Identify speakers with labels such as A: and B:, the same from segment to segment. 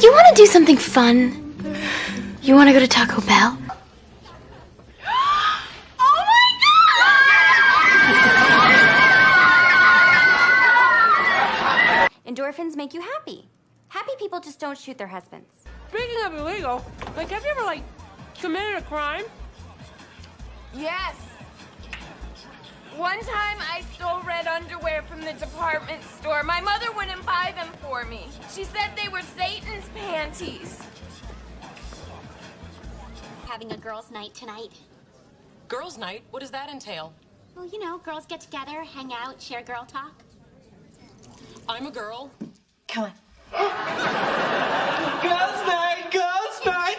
A: You want to do something fun? You want to go to Taco Bell?
B: Oh my God!
C: Endorphins make you happy. Happy people just don't shoot their husbands.
D: Speaking of illegal, have you ever, committed a crime?
B: Yes. One time I stole red underwear from the department store. My mother wouldn't buy them for me. She said they were Satan's panties.
E: Having a girls' night tonight.
F: Girls' night? What does that entail?
E: Well, you know, girls get together, hang out, share girl talk.
F: I'm a girl.
A: Come on.
G: Girls' night, girls' night.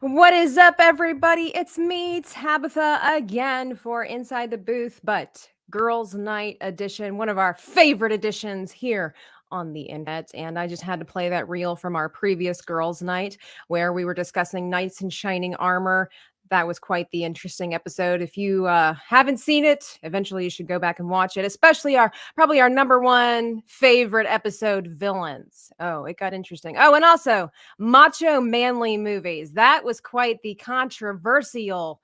H: What is up, everybody? It's me, Tabitha, again for Inside the Booth, but Girls Night edition, one of our favorite editions here on the internet. And I just had to play that reel from our previous Girls Night where we were discussing knights in shining armor. That was quite the interesting episode. If you haven't seen it, eventually you should go back and watch it, especially probably our number one favorite episode, villains. Oh, it got interesting. Oh, and also macho manly movies. That was quite the controversial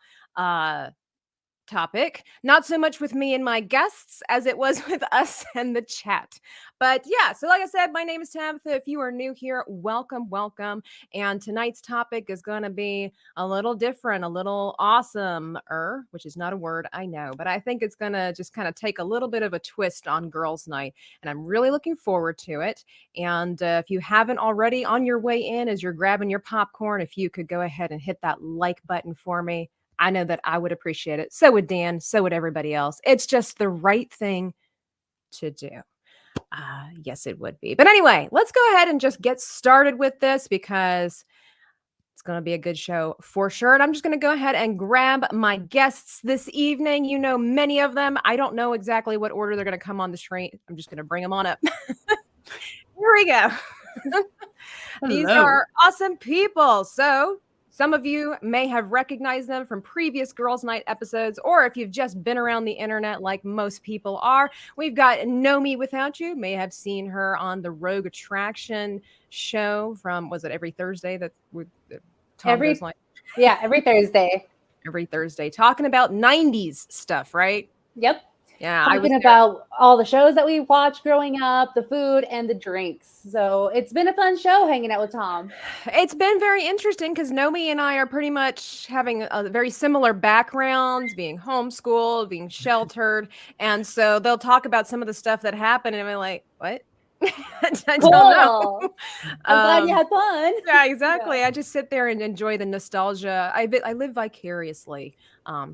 H: topic. Not so much with me and my guests as it was with us and the chat. But yeah, so like I said, my name is Tabitha. If you are new here, welcome. And tonight's topic is going to be a little different, a little awesome-er, which is not a word, I know, but I think it's going to just kind of take a little bit of a twist on Girls Night, and I'm really looking forward to it. And if you haven't already, on your way in, as you're grabbing your popcorn, if you could go ahead and hit that like button for me, I know that I would appreciate it. So would Dan. So would everybody else. It's just the right thing to do. Yes, it would be. But anyway, let's go ahead and just get started with this because it's going to be a good show for sure. And I'm just going to go ahead and grab my guests this evening. You know, many of them. I don't know exactly what order they're going to come on the screen. I'm just going to bring them on up. Here we go. These are awesome people. So some of you may have recognized them from previous Girls Night episodes, or if you've just been around the internet like most people are, we've got Nomi without you. May have seen her on the Rogue Attraction show from, was it every Thursday that
I: every Thursday.
H: Every Thursday, talking about 90s stuff, right?
I: Yep.
H: Yeah,
I: talking about all the shows that we watched growing up, the food and the drinks. So it's been a fun show hanging out with Tom.
H: It's been very interesting because Nomi and I are pretty much having a very similar backgrounds, being homeschooled, being sheltered. And so they'll talk about some of the stuff that happened and I'm like, what? I don't know.
I: I'm glad you had fun.
H: Yeah, exactly. Yeah. I just sit there and enjoy the nostalgia. I live vicariously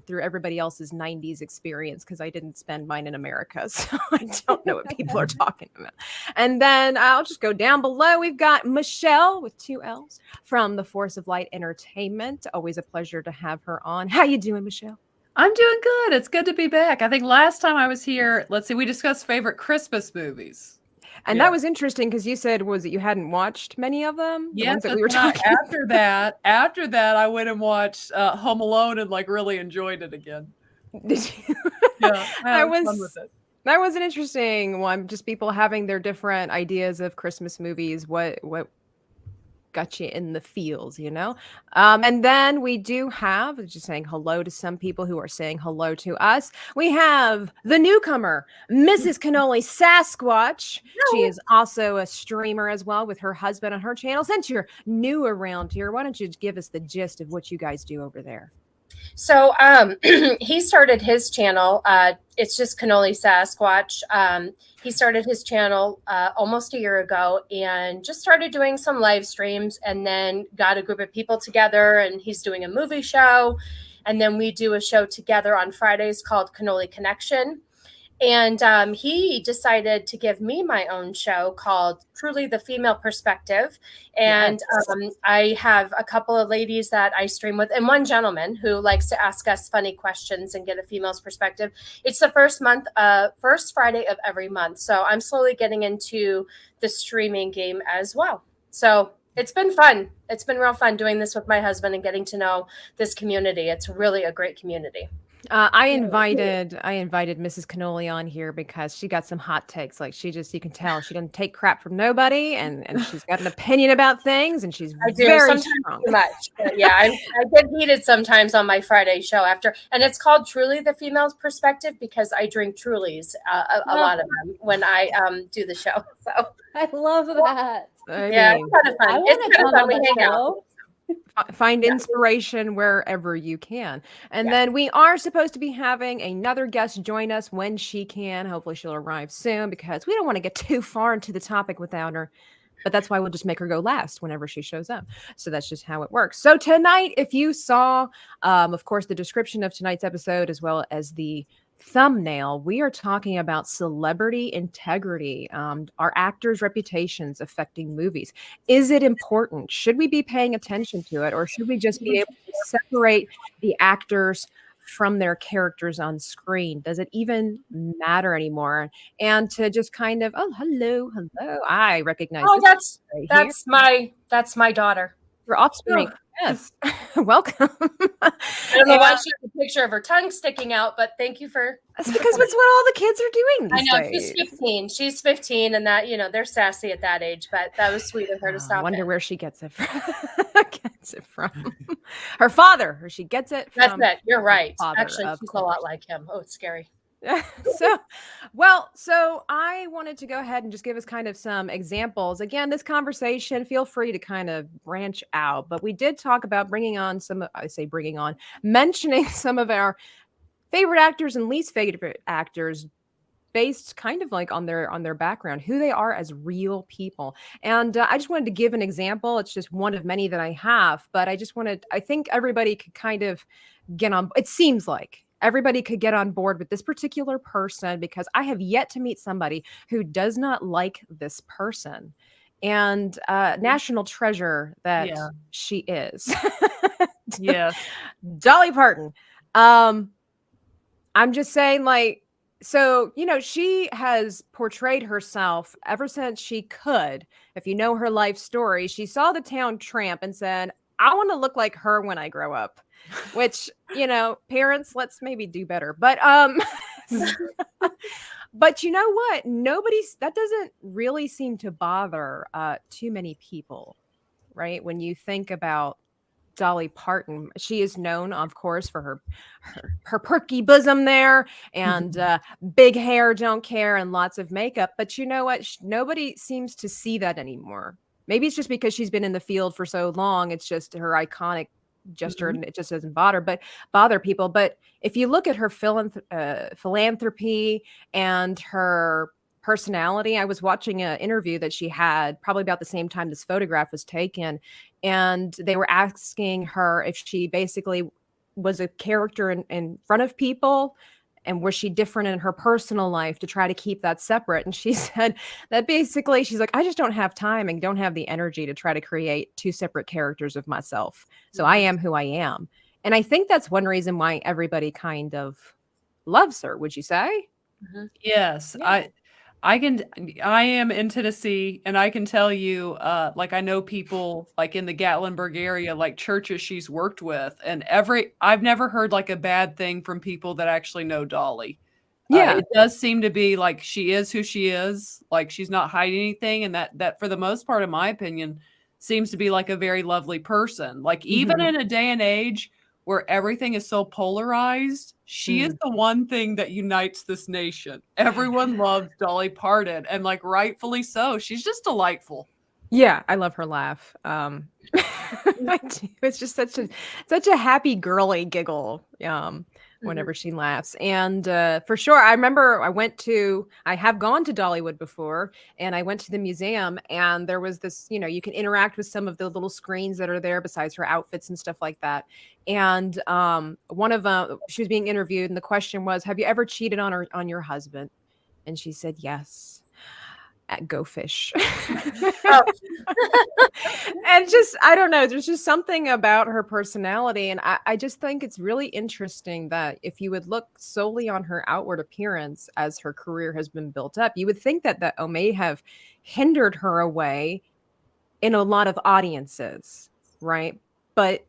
H: through everybody else's 90s experience because I didn't spend mine in America. So I don't know what people are talking about. And then I'll just go down below. We've got Michelle with 2 L's from the Force of Light Entertainment. Always a pleasure to have her on. How you doing, Michelle?
J: I'm doing good. It's good to be back. I think last time I was here, let's see, we discussed favorite Christmas movies.
H: And that was interesting because you said, was it you hadn't watched many of them? The ones that we were talking
J: after that, I went and watched Home Alone and really enjoyed it again.
H: Did you?
J: Yeah, I had fun with it.
H: That was an interesting one. Just people having their different ideas of Christmas movies. What got you in the feels, you know? And then we do have, just saying hello to some people who are saying hello to us. We have the newcomer, Mrs. Cannoli Sasquatch. No. She is also a streamer as well with her husband on her channel. Since you're new around here, why don't you give us the gist of what you guys do over there?
K: So he started his channel. It's just Cannoli Sasquatch. He started his channel almost a year ago and just started doing some live streams and then got a group of people together and he's doing a movie show. And then we do a show together on Fridays called Cannoli Connection. And he decided to give me my own show called Truly the Female Perspective. And I have a couple of ladies that I stream with, and one gentleman who likes to ask us funny questions and get a female's perspective. It's the first Friday of every month. So I'm slowly getting into the streaming game as well. So it's been fun. It's been real fun doing this with my husband and getting to know this community. It's really a great community.
H: I invited Mrs. Cannoli on here because she got some hot takes. Like you can tell she doesn't take crap from nobody, and she's got an opinion about things, and she's very
K: sometimes
H: strong.
K: Too much. But yeah, I get heated sometimes on my Friday show and it's called Truly the Female Perspective because I drink Trulies, a lot of them when I do the show. So
I: I love that.
K: It's kind of fun. It's kind of fun. We hang out.
H: Find inspiration wherever you can. And then we are supposed to be having another guest join us when she can. Hopefully she'll arrive soon because we don't want to get too far into the topic without her. But that's why we'll just make her go last whenever she shows up. So that's just how it works. So tonight, if you saw, of course, the description of tonight's episode, as well as the thumbnail, we are talking about celebrity integrity, our actors' reputations affecting movies. Is it important? Should we be paying attention to it, or should we just be able to separate the actors from their characters on screen? Does it even matter anymore? And to just kind of, hello, I recognize.
K: Oh, that's my daughter.
H: Your offspring. Yes. Welcome.
K: I don't know why she has a picture of her tongue sticking out, but thank you for.
H: That's because it's what all the kids are doing these
K: I know
H: days.
K: she's 15. She's 15, and that they're sassy at that age. But that was sweet of her to stop.
H: I wonder where she gets it from. Her father, or she gets it from.
K: That's it. You're right.
H: Father,
K: actually, she's a lot like him. Oh, it's scary.
H: So I wanted to go ahead and just give us kind of some examples. Again, this conversation, feel free to kind of branch out, but we did talk about mentioning some of our favorite actors and least favorite actors based kind of like on their background, who they are as real people. And I just wanted to give an example. It's just one of many that I have, but I think everybody could kind of get on. It seems like everybody could get on board with this particular person because I have yet to meet somebody who does not like this person. And national treasure that she is.
J: Yeah.
H: Dolly Parton. I'm just saying, like, so, she has portrayed herself ever since she could. If you know her life story, she saw the town tramp and said, I want to look like her when I grow up. Which, parents, let's maybe do better. But but you know what? That doesn't really seem to bother too many people, right? When you think about Dolly Parton, she is known, of course, for her perky bosom there and big hair, don't care, and lots of makeup. But you know what? Nobody seems to see that anymore. Maybe it's just because she's been in the field for so long. It's just her iconic gesture and it just doesn't bother people. But if you look at her philanthropy and her personality, I was watching an interview that she had probably about the same time this photograph was taken, and they were asking her if she basically was a character in front of people, and was she different in her personal life to try to keep that separate. And she said that basically she's like, I just don't have time and don't have the energy to try to create two separate characters of myself. So I am who I am. And I think that's one reason why everybody kind of loves her. Would you say?
J: Yes. Yeah. I am in Tennessee, and I can tell you, like, I know people like in the Gatlinburg area, like churches she's worked with, and I've never heard like a bad thing from people that actually know Dolly. Yeah, it does seem to be like she is who she is, like she's not hiding anything, and that for the most part, in my opinion, seems to be like a very lovely person. Like even in a day and age where everything is so polarized, she is the one thing that unites this nation. Everyone loves Dolly Parton, and like rightfully so. She's just delightful.
H: Yeah, I love her laugh. I do. It's just such a happy girly giggle. whenever she laughs. And for sure, I remember I have gone to Dollywood before, and I went to the museum, and there was this, you can interact with some of the little screens that are there besides her outfits and stuff like that. And one of them, she was being interviewed, and the question was, have you ever cheated on your husband? And she said, yes. Go fish. And just, I don't know, there's just something about her personality. And I just think it's really interesting that if you would look solely on her outward appearance as her career has been built up, you would think that may have hindered her away in a lot of audiences, right? But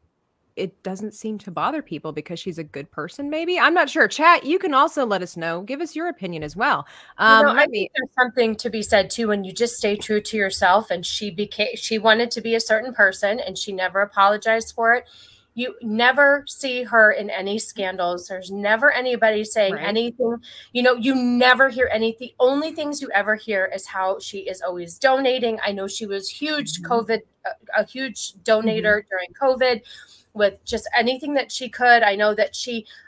H: it doesn't seem to bother people because she's a good person, maybe. I'm not sure. Chat, you can also let us know. Give us your opinion as well.
K: I think there's something to be said too when you just stay true to yourself. And she wanted to be a certain person, and she never apologized for it. You never see her in any scandals. There's never anybody saying anything. You never hear anything. The only things you ever hear is how she is always donating. I know she was huge a huge donator during COVID, with just anything that she could. I know that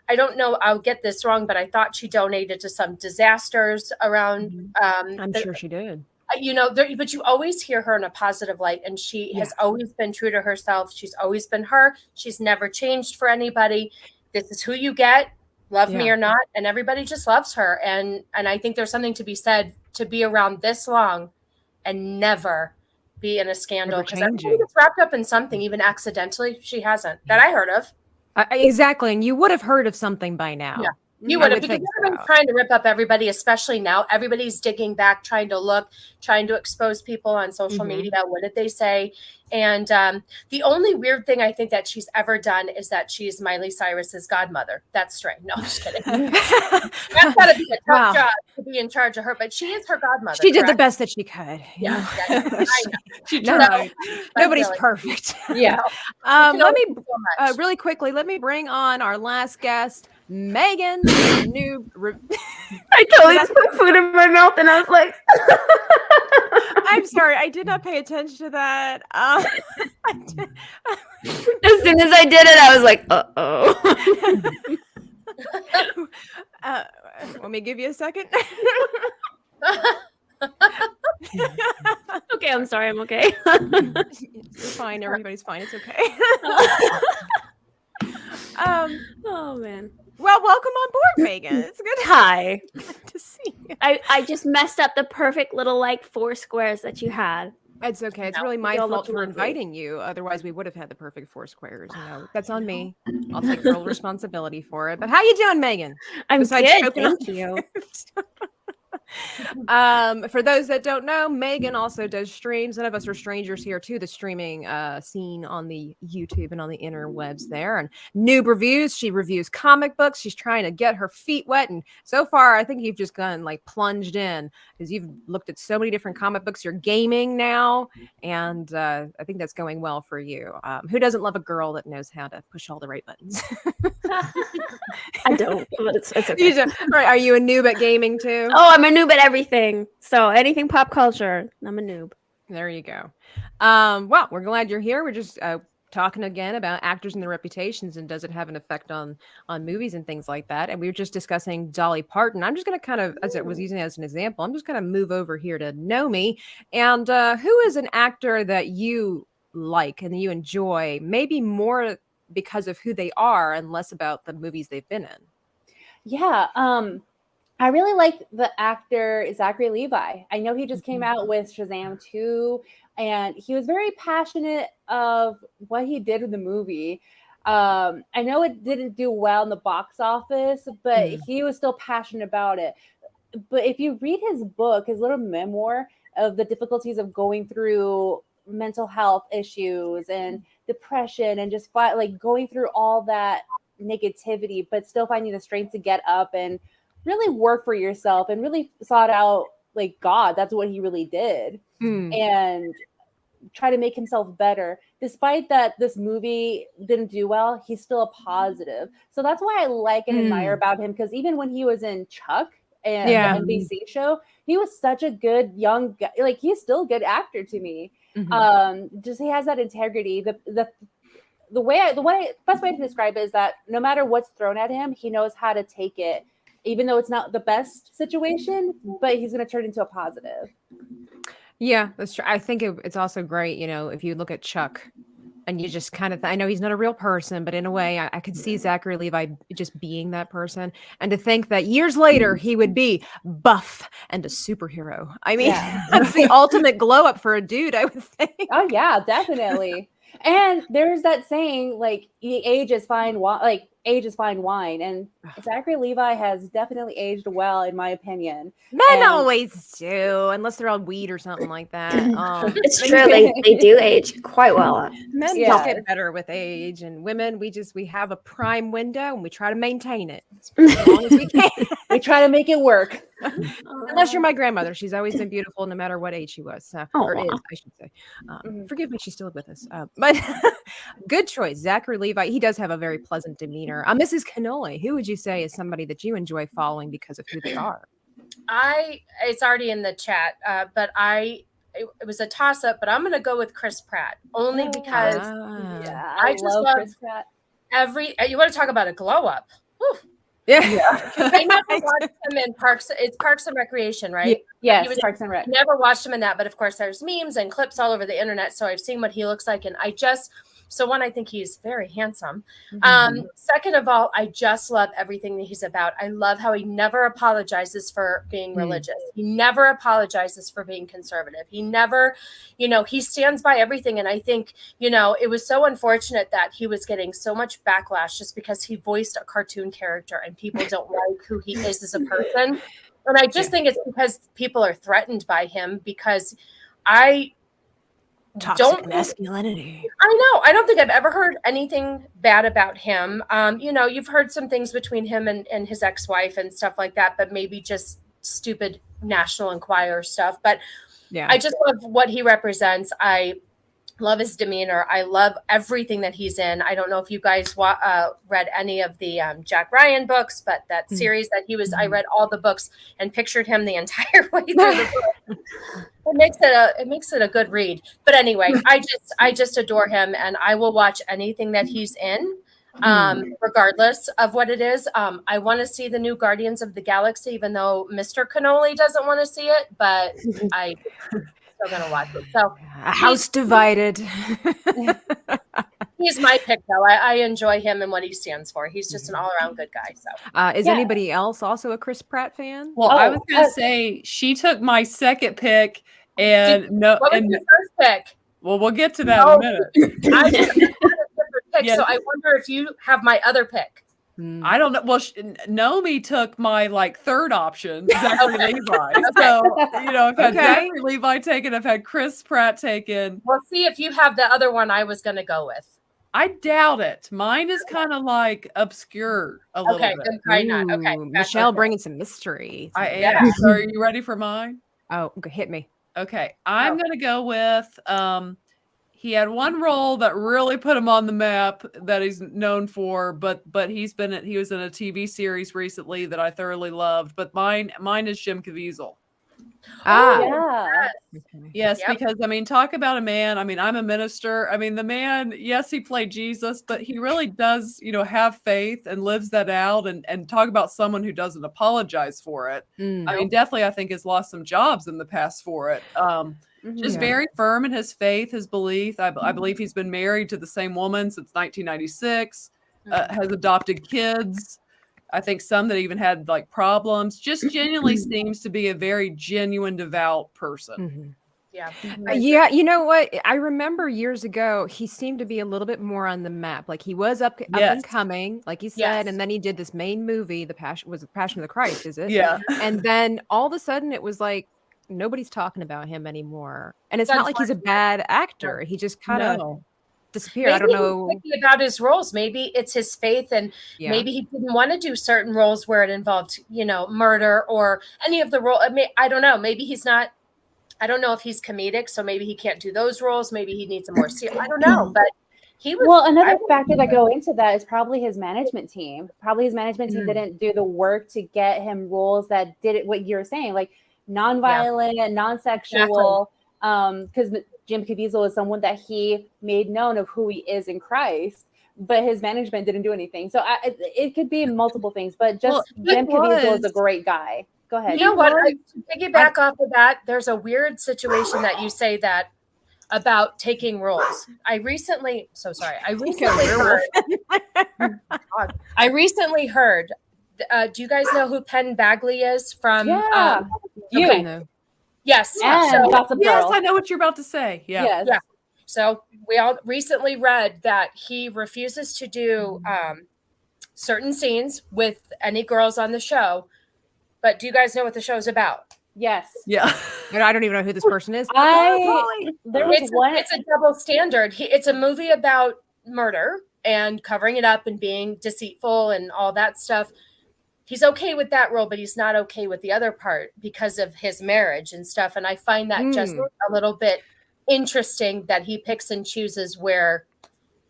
K: I don't know, I'll get this wrong, but I thought she donated to some disasters around.
H: I'm sure she did.
K: But you always hear her in a positive light, and she has always been true to herself. She's always been her. She's never changed for anybody. This is who you get, love me or not, and everybody just loves her. And I think there's something to be said to be around this long and never be in a scandal, because everybody gets wrapped up in something, even accidentally. She hasn't, that I heard of.
H: Exactly. And you would have heard of something by now.
K: Yeah. You would have, because everyone's trying to rip up everybody, especially now. Everybody's digging back, trying to expose people on social media. What did they say? And the only weird thing I think that she's ever done is that she's Miley Cyrus's godmother. That's strange. No, I'm just kidding. That's got to be a tough job to be in charge of her, but she is her godmother.
H: She did the best that she could.
K: Yeah.
H: She tried. Nobody's perfect.
K: Yeah.
H: Let me really quickly, let me bring on our last guest, Meghan.
A: I totally just put food in my mouth and I was like,
H: I'm sorry, I did not pay attention to that.
A: As soon as I did it, I was like,
H: let me give you a second.
A: Okay, I'm sorry, I'm okay.
H: It's fine, everybody's fine, it's okay.
A: Oh man.
H: Well, welcome on board, Meghan. It's good.
A: Hi.
H: To see you.
A: I just messed up the perfect little 4 squares that you had.
H: It's okay. It's really my fault for inviting you. Otherwise, we would have had the perfect 4 squares. That's on me. I'll take full responsibility for it. But how you doing, Meghan?
A: I'm good. Thank you.
H: For those that don't know, Meghan also does streams. None of us are strangers here to the streaming scene on the YouTube and on the interwebs there. And Noob Reviews, she reviews comic books. She's trying to get her feet wet. And so far, I think you've just gone plunged in, because you've looked at so many different comic books. You're gaming now. And I think that's going well for you. Who doesn't love a girl that knows how to push all the right buttons?
A: I don't, but it's okay.
H: Right. Are you a noob at gaming too?
A: Oh, I'm a noob at everything. So anything pop culture, I'm a noob.
H: There you go. Well, we're glad you're here. We're just talking again about actors and their reputations, and does it have an effect on movies and things like that. And we were just discussing Dolly Parton. I'm just going to kind of, as it was using as an example, I'm just going to move over here to Nomi. And who is an actor that you like and that you enjoy, maybe more because of who they are and less about the movies they've been in?
I: Yeah, I really like the actor Zachary Levi. I know he just came out with Shazam 2, and he was very passionate of what he did in the movie. I know it didn't do well in the box office, but he was still passionate about it. But if you read his book, his little memoir of the difficulties of going through mental health issues and depression and just going through all that negativity, but still finding the strength to get up and really work for yourself and really sought out God. That's what he really did. And try to make himself better. Despite that this movie didn't do well, he's still a positive. So that's why I like and admire about him, because even when he was in Chuck and the NBC show, he was such a good young guy. He's still a good actor to me. Just he has that integrity. best way to describe it is that no matter what's thrown at him, he knows how to take it, even though it's not the best situation, but he's going to turn it into a positive.
H: Yeah, that's true. I think it's also great, if you look at Chuck and you just kind of, I know he's not a real person, but in a way, I could see Zachary Levi just being that person. And to think that years later, he would be buff and a superhero. I mean, that's the ultimate glow up for a dude, I would think.
I: Oh, yeah, definitely. And there's that saying, like, age is fine wine. And Zachary Levi has definitely aged well, in my opinion.
H: Men always do, unless they're on weed or something like that.
A: It's true. They do age quite well.
H: Men just get better with age, and women, we have a prime window, and we try to maintain it as long as we can.
I: We try to make it work.
H: Unless you're my grandmother, she's always been beautiful, no matter what age she was. So, or is, I should say. Forgive me, she's still with us. But good choice, Zachary Levi. He does have a very pleasant demeanor. Mrs. Cannoli, who would you say is somebody that you enjoy following because of who they are?
K: It's already in the chat, but it was a toss up, but I'm going to go with Chris Pratt only because I just love Chris Pratt. You want to talk about a glow up? Whew.
H: Yeah.
K: I never watched him in Parks. It's Parks and Recreation, right?
I: Yes, Parks and Rec.
K: Never watched him in that, but of course there's memes and clips all over the internet. So I've seen what he looks like, and one, I think he's very handsome. Second of all, I just love everything that he's about. I love how he never apologizes for being religious. He never apologizes for being conservative. He never, he stands by everything. And I think, it was so unfortunate that he was getting so much backlash just because he voiced a cartoon character and people don't like who he is as a person. And I just think it's because people are threatened by him, because
H: Toxic masculinity.
K: I know. I don't think I've ever heard anything bad about him. You've heard some things between him and his ex-wife and stuff like that, but maybe just stupid National Enquirer stuff. But I just love what he represents. I love his demeanor. I love everything that he's in. I don't know if you guys read any of the Jack Ryan books, but that series that he was, I read all the books and pictured him the entire way through the book. It makes it a good read. But anyway, I just adore him, and I will watch anything that he's in, regardless of what it is. I want to see the new Guardians of the Galaxy, even though Mr. Cannoli doesn't want to see it, but I still gonna watch it. So
H: a house divided.
K: He's my pick, though. I enjoy him and what he stands for. He's just an all-around good guy. So,
H: is anybody else also a Chris Pratt fan?
J: Well, I was gonna say she took my second pick, and
K: what was your first pick?
J: Well, we'll get to that in a minute.
K: I had a different pick, so I wonder if you have my other pick.
J: I don't know. Well, Nomi took my third option, Zachary Levi. So, I've had Zachary Levi taken. I've had Chris Pratt taken.
K: We'll see if you have the other one I was going to go with.
J: I doubt it. Mine is kind of obscure a little bit.
K: Then probably not. Okay.
H: Michelle bringing some mystery.
J: I am. So are you ready for mine?
H: Oh, okay, hit me.
J: Okay. I'm going to go with, he had one role that really put him on the map that he's known for, but he was in a TV series recently that I thoroughly loved. But mine is Jim Caviezel. Yes, because talk about a man. I'm a minister. The man, yes, he played Jesus, but he really does, have faith and lives that out. And talk about someone who doesn't apologize for it. Definitely, I think has lost some jobs in the past for it. Just very firm in his faith, his belief. I believe he's been married to the same woman since 1996, has adopted kids. I think some that even had problems, just genuinely seems to be a very genuine, devout person.
H: Yeah. You know what? I remember years ago, he seemed to be a little bit more on the map. He was up and coming, like you said, and then he did this main movie, The Passion of the Christ, is it?
J: Yeah.
H: And then all of a sudden it was nobody's talking about him anymore. And it's not like he's a bad actor. He just kind of disappeared.
K: Maybe
H: I don't know
K: about his roles. Maybe it's his faith, and maybe he didn't want to do certain roles where it involved, murder or any of the role. I don't know. Maybe he's not. I don't know if he's comedic, so maybe he can't do those roles. Maybe he needs a more serious. I don't know, but he was.
I: Well, another factor that go into that is probably his management team. Probably his management team didn't do the work to get him roles that did it. What you're saying, nonviolent, non-sexual. Because Jim Caviezel is someone that he made known of who he is in Christ, but his management didn't do anything. So it could be multiple things, but just Jim Caviezel is a great guy. Go ahead.
K: You know what? To piggyback off of that, there's a weird situation that you say that about taking roles. I recently heard. Do you guys know who Penn Bagley is from?
I: Yeah,
K: okay. Yes.
J: And yes, I know what you're about to say. Yeah.
I: Yes.
K: Yeah. So we all recently read that he refuses to do certain scenes with any girls on the show. But do you guys know what the show's about?
I: Yes.
J: Yeah.
H: I don't even know who this person is.
K: It's a double standard. It's a movie about murder and covering it up and being deceitful and all that stuff. He's okay with that role, but he's not okay with the other part because of his marriage and stuff. And I find that just a little bit interesting that he picks and chooses where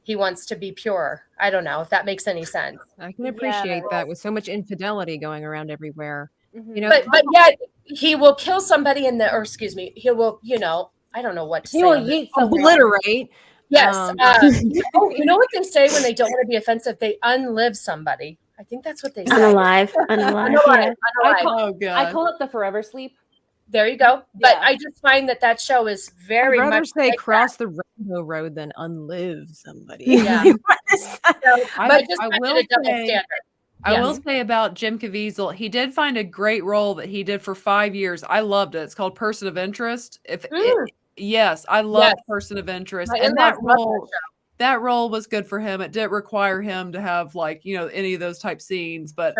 K: he wants to be pure. I don't know if that makes any sense.
H: I can appreciate that with so much infidelity going around everywhere. You know,
K: but yet he will kill somebody he will, I don't know what to say.
I: He will yeet somebody.
H: Obliterate.
K: Yes. You know what they say when they don't want to be offensive? They unlive somebody. I think that's what they say.
A: Unalive.
K: Unalive.
I: I call it the forever sleep.
K: There you go. But I just find that show is very
H: I'd rather
K: much
H: say
K: like
H: cross the rainbow road than unlive somebody.
K: Yeah.
J: I will say about Jim Caviezel, he did find a great role that he did for 5 years. I loved it. It's called Person of Interest. Yes, I love Person of Interest. And that role was good for him. It didn't require him to have any of those type scenes, but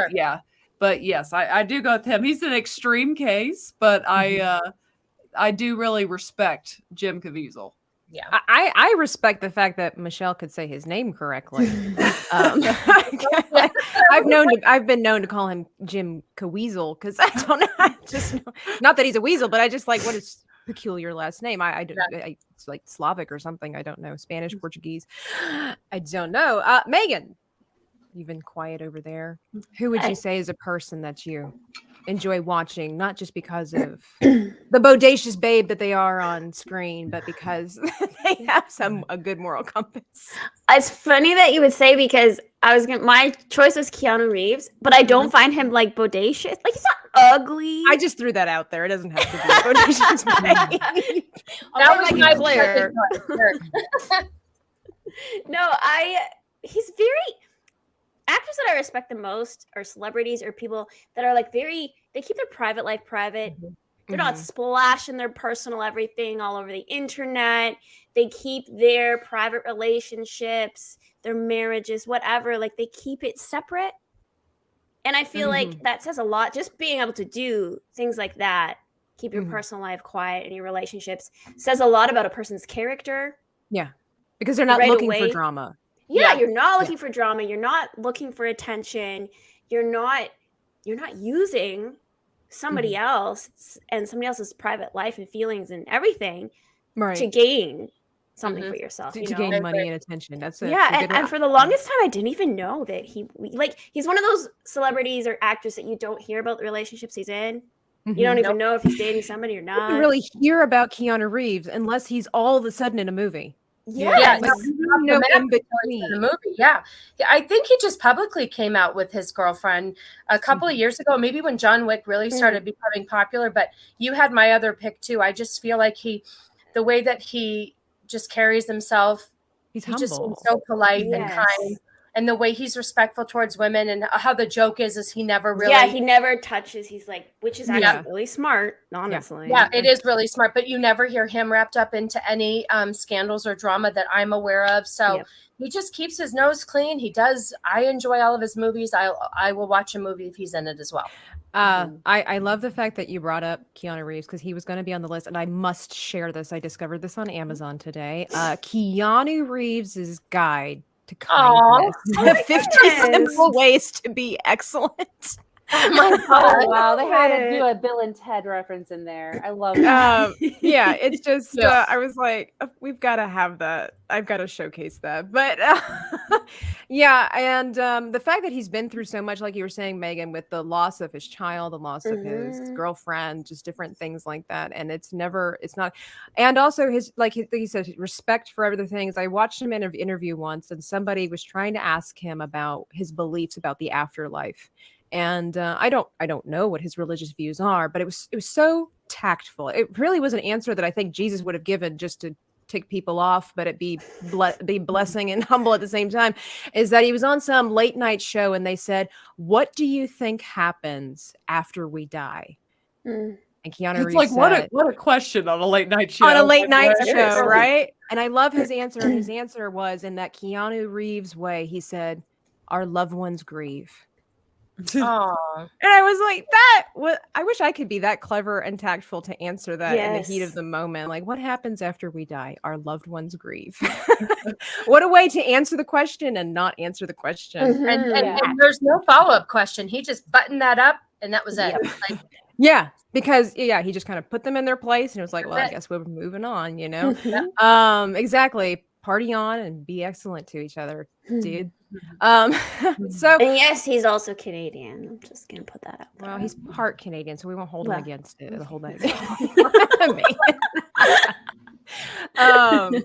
J: But yes, I do go with him. He's an extreme case, but I do really respect Jim Caviezel.
K: Yeah,
H: I respect the fact that Michelle could say his name correctly. I've been known to call him Jim Caviezel because I don't know. I just know, not that he's a weasel, but I just like what his peculiar last name. It's like Slavic or something. I don't know. Spanish, Portuguese. I don't know. Megan, you've been quiet over there. Who would you say is a person that you enjoy watching, not just because of the bodacious babe that they are on screen, but because they have a good moral compass?
A: It's funny that you would say, because my choice was Keanu Reeves, but I don't find him like bodacious. Like, he's not ugly.
H: I just threw that out there. It doesn't have to be bodacious babe.
K: That was my
H: clear.
A: No, he's very. Actors that I respect the most are celebrities or people that are like they keep their private life private. They're not splashing their personal everything all over the internet. They keep their private relationships, their marriages, whatever, like they keep it separate. And I feel like that says a lot. Just being able to do things like that, keep your personal life quiet and your relationships, says a lot about a person's character.
H: Yeah, because they're not looking for drama.
A: Yeah, you're not looking for drama. You're not looking for attention. You're not using somebody else and somebody else's private life and feelings and everything to gain something for yourself.
H: To gain money and attention. That's it.
A: And for the longest time, I didn't even know that he's one of those celebrities or actors that you don't hear about the relationships he's in. You don't even know if he's dating somebody or not.
H: You don't really hear about Keanu Reeves unless he's all of a sudden in a movie.
K: Yeah, I think he just publicly came out with his girlfriend a couple of years ago, maybe when John Wick really started becoming popular. But you had my other pick too. I just feel like the way that he just carries himself,
H: he's
K: just seems so polite and kind. And the way he's respectful towards women, and how the joke is he never really...
A: Yeah, he never touches. He's like, which is actually really smart, honestly.
K: Yeah, it is really smart. But you never hear him wrapped up into any scandals or drama that I'm aware of. So he just keeps his nose clean. He does. I enjoy all of his movies. I will watch a movie if he's in it as well.
H: I love the fact that you brought up Keanu Reeves, because he was going to be on the list, and I must share this. I discovered this on Amazon today. Keanu Reeves's Guide to Kindness. 50 Simple Ways to Be Excellent.
K: Oh my
I: Oh
K: God.
I: wow, they had to do
A: it.
I: a Bill and Ted reference in there. I love that.
H: Yeah, it's just
J: Yeah.
H: I was like, we've got to have that. I've got to showcase that. But yeah, and the fact that he's been through so much, like you were saying, Megan, with the loss of his child, the loss of his girlfriend, just different things like that, and it's not, and also his, like he said, respect for other things. I watched him in an interview once, and somebody was trying to ask him about his beliefs about the afterlife. And I don't know what his religious views are, but it was so tactful. It really was an answer that I think Jesus would have given just to tick people off, but it be blessing and humble at the same time. Is that he was on some late night show and they said, "What do you think happens after we die?" And Keanu
J: It's
H: Reeves
J: like
H: said,
J: what a question on a late night show.
H: on a late night
J: Like,
H: show, right? And I love his answer. And his answer was in that Keanu Reeves way. He said, "Our loved ones grieve."
K: Oh.
H: And I was like, I wish I could be that clever and tactful to answer that in the heat of the moment. Like, what happens after we die? Our loved ones grieve. What a way to answer the question and not answer the question.
K: And there's no follow-up question. He just buttoned that up and that was it. Like,
H: yeah, because he just kind of put them in their place and it was like, well, I guess we're moving on, Exactly. Party on and be excellent to each other, dude.
A: And yes, he's also Canadian. I'm just gonna put that out there.
H: Well, he's part Canadian, so we won't hold him against it. Hold that against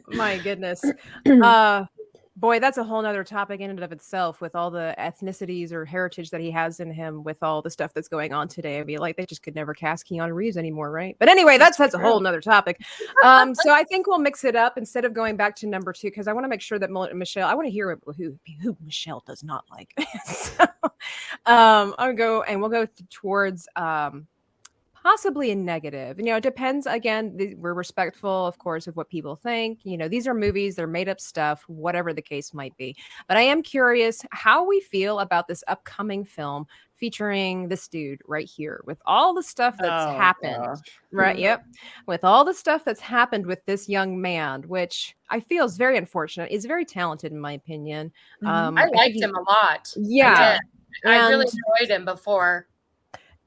H: my goodness. Boy, that's a whole nother topic in and of itself with all the ethnicities or heritage that he has in him with all the stuff that's going on today. I mean, like they just could never cast Keanu Reeves anymore, right? But anyway, that's a whole nother topic. So I think we'll mix it up instead of going back to number 2, because I want to make sure that Michelle, I want to hear who Michelle does not like. So I'll go and we'll go towards possibly a negative. It depends. Again, we're respectful, of course, of what people think. These are movies, they're made up stuff, whatever the case might be. But I am curious how we feel about this upcoming film featuring this dude right here with all the stuff that's happened. Right. Yep. With all the stuff that's happened with this young man, which I feel is very unfortunate. He's very talented, in my opinion.
K: I liked him a lot.
H: Yeah.
K: I really enjoyed him before.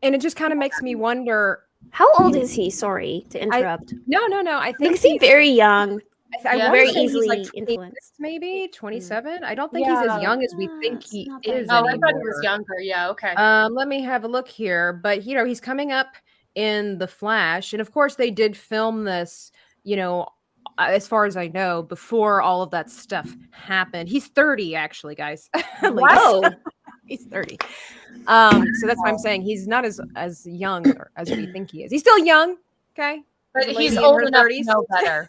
H: And it just kind of makes me wonder.
A: How old is he? Sorry to interrupt.
H: No. I think
A: he's very young.
H: I
A: very
H: easily
A: easily
H: like
A: influenced.
H: Maybe 27. I don't think he's as young as we think he is.
K: Oh, I thought he was younger. Yeah, okay.
H: Let me have a look here. But he's coming up in The Flash, and of course they did film this. As far as I know, before all of that stuff happened. He's 30, actually, guys.
A: Wow.
H: He's 30. So that's why I'm saying he's not as young as we think he is. He's still young, okay?
K: But he's old enough to know better.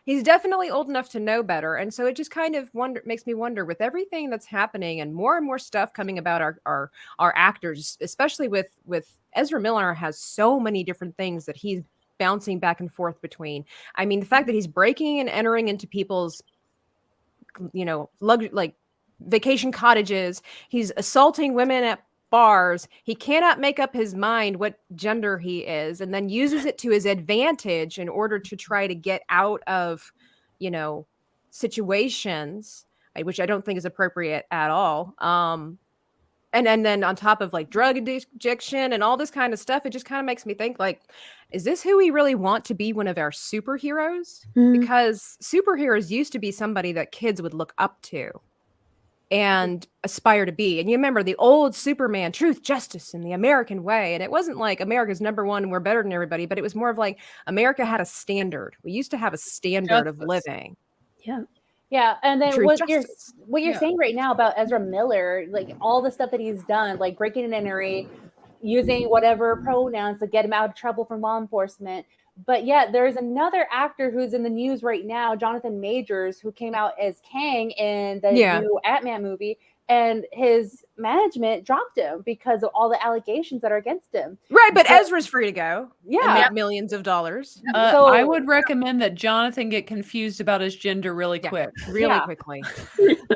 H: He's definitely old enough to know better. And so it just kind of makes me wonder with everything that's happening and more stuff coming about our actors, especially with Ezra Miller has so many different things that he's bouncing back and forth between. I mean, the fact that he's breaking and entering into people's, vacation cottages, he's assaulting women at bars, he cannot make up his mind what gender he is, and then uses it to his advantage in order to try to get out of, situations, which I don't think is appropriate at all. And then on top of like drug addiction and all this kind of stuff, it just kind of makes me think like, is this who we really want to be one of our superheroes? Because superheroes used to be somebody that kids would look up to and aspire to be. And you remember the old Superman, truth, justice, and the American way. And it wasn't like America's number one and we're better than everybody, but it was more of like America had a standard. We used to have a standard of living.
A: Yeah.
I: Yeah, and then
H: Truth,
I: what you're saying right now about Ezra Miller, like all the stuff that he's done, like breaking and entering, using whatever pronouns to get him out of trouble from law enforcement. But yet there's another actor who's in the news right now, Jonathan Majors, who came out as Kang in the new Ant-Man movie, and his management dropped him because of all the allegations that are against him.
H: Right, but Ezra's free to go.
I: Yeah.
H: And make millions of dollars.
J: So I would recommend that Jonathan get confused about his gender really quick.
H: Really quickly.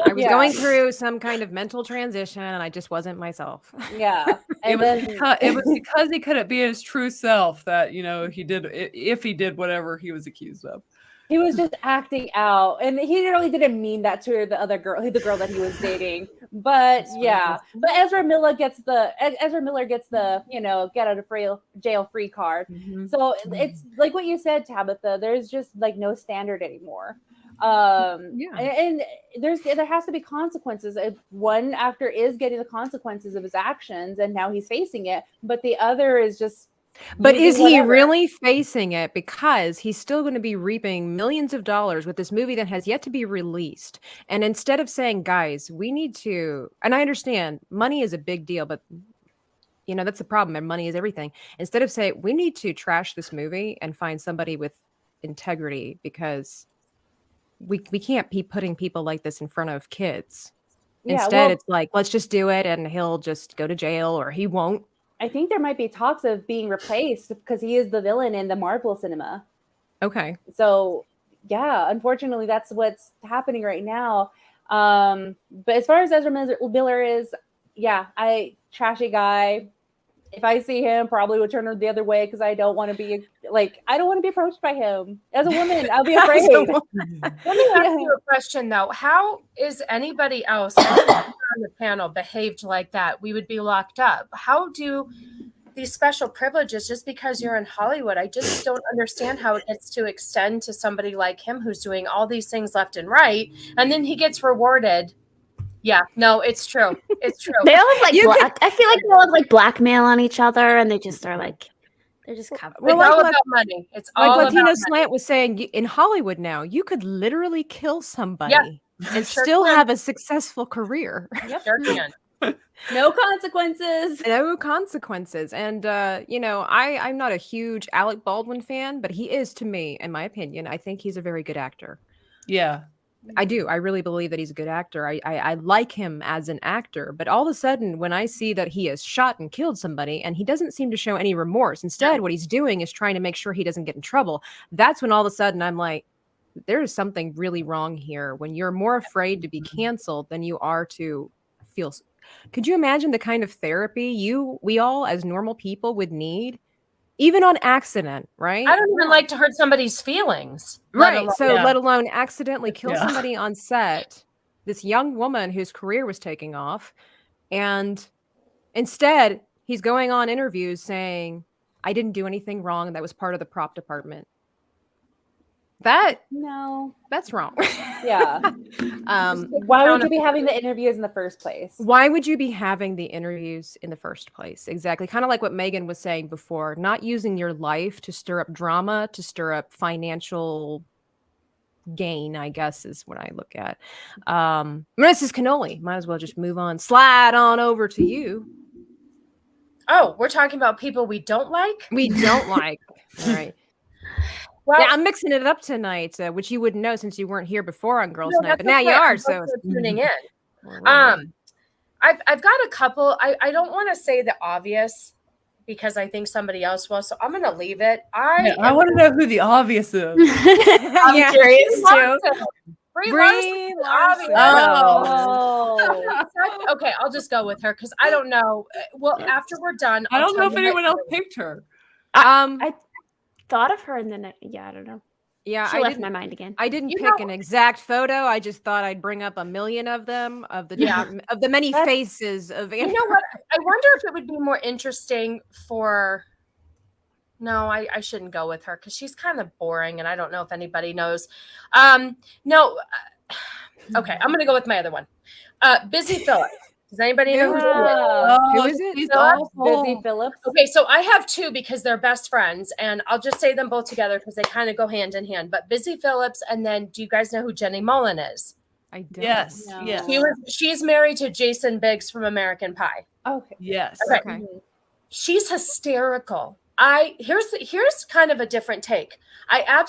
H: I was going through some kind of mental transition and I just wasn't myself.
I: Yeah.
J: It was because he couldn't be his true self that, he did, if he did whatever he was accused of.
I: He was just acting out, and he really didn't mean that to the other girl, the girl that he was dating. But yeah, but Ezra Miller gets the get out of jail free card. So it's like what you said, Tabitha. There's just like no standard anymore. And there has to be consequences. If one actor is getting the consequences of his actions, and now he's facing it, but the other is just.
H: But is he really facing it? Because he's still going to be reaping millions of dollars with this movie that has yet to be released. And instead of saying, guys, we need to, and I understand money is a big deal, but that's the problem. And money is everything. Instead of saying, we need to trash this movie and find somebody with integrity, because we can't be putting people like this in front of kids. Instead, it's like, let's just do it and he'll just go to jail, or he won't.
I: I think there might be talks of being replaced because he is the villain in the Marvel cinema.
H: Okay.
I: So, yeah, unfortunately, that's what's happening right now. But as far as Ezra Miller is, trashy guy. If I see him, probably would turn the other way because I don't want to be approached by him. As a woman, I'll be afraid.
K: Let me ask you a question though. How is anybody else on the panel behaved like that? We would be locked up. How do these special privileges, just because you're in Hollywood, I just don't understand how it gets to extend to somebody like him who's doing all these things left and right, and then he gets rewarded. Yeah, no, it's true. It's true.
A: They all have I feel like they all have like blackmail on each other, and they just are like, they're just covered.
K: It's all about money. It's all
H: like Latino
K: about
H: Slant was saying, in Hollywood now, you could literally kill somebody and
K: sure
H: still
K: can.
H: have a successful career.
K: Yep. Sure can.
I: No consequences.
H: No consequences. And, I'm not a huge Alec Baldwin fan, but he is, to me, in my opinion. I think he's a very good actor.
J: Yeah.
H: I do. I really believe that he's a good actor. I like him as an actor. But all of a sudden, when I see that he has shot and killed somebody and he doesn't seem to show any remorse, instead, what he's doing is trying to make sure he doesn't get in trouble. That's when all of a sudden I'm like, there is something really wrong here. When you're more afraid to be canceled than you are to feel. Could you imagine the kind of therapy we all as normal people would need? Even on accident, right?
K: I don't even like to hurt somebody's feelings.
H: Right. Let alone accidentally kill somebody on set, this young woman whose career was taking off. And instead, he's going on interviews saying, I didn't do anything wrong. That was part of the prop department. That's wrong.
I: Yeah. Why would you be having the interviews in the first place?
H: Why would you be having the interviews in the first place? Exactly. Kind of like what Meghan was saying before, not using your life to stir up drama, to stir up financial gain, I guess is what I look at. Mrs. Cannoli, might as well just move on. Slide on over to you.
K: Oh, we're talking about people we don't like?
H: We don't like. All right. Well, yeah, I'm mixing it up tonight, which you wouldn't know since you weren't here before on Girls Night, but now you are. So
K: tuning in. I've got a couple. I don't want to say the obvious because I think somebody else will, so I'm going to leave it. I
J: want to know who the obvious is.
K: I'm curious too. Brie Larson.
I: Oh.
K: Okay, I'll just go with her because I don't know. Well, after we're done,
J: I don't know if anyone else picked her.
A: I thought of her and then I don't know.
H: Yeah,
A: she left my mind again.
H: I didn't pick an exact photo. I just thought I'd bring up a million of them of the many faces of.
K: You know what? I wonder if it would be more interesting for. No, I shouldn't go with her because she's kind of boring, and I don't know if anybody knows. No. Okay, I'm gonna go with my other one. Busy Phillips. Does anybody know
H: who is it?
I: Busy Phillips.
K: Okay, so I have two because they're best friends, and I'll just say them both together because they kind of go hand in hand. But Busy Phillips, and then do you guys know who Jenny Mullen is?
H: I don't.
J: Yes.
I: No.
J: Yes.
K: She's married to Jason Biggs from American Pie.
I: Okay.
J: Yes.
K: Okay. She's hysterical. Here's kind of a different take. I've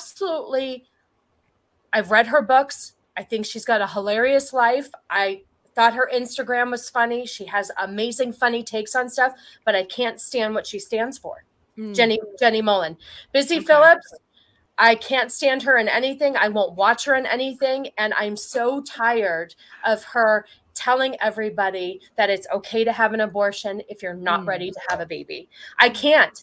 K: read her books. I think she's got a hilarious life. I thought her Instagram was funny. She has amazing funny takes on stuff, but I can't stand what she stands for. Jenny Mullen. Busy Phillips, I can't stand her in anything. I won't watch her in anything. And I'm so tired of her telling everybody that it's okay to have an abortion if you're not ready to have a baby. I can't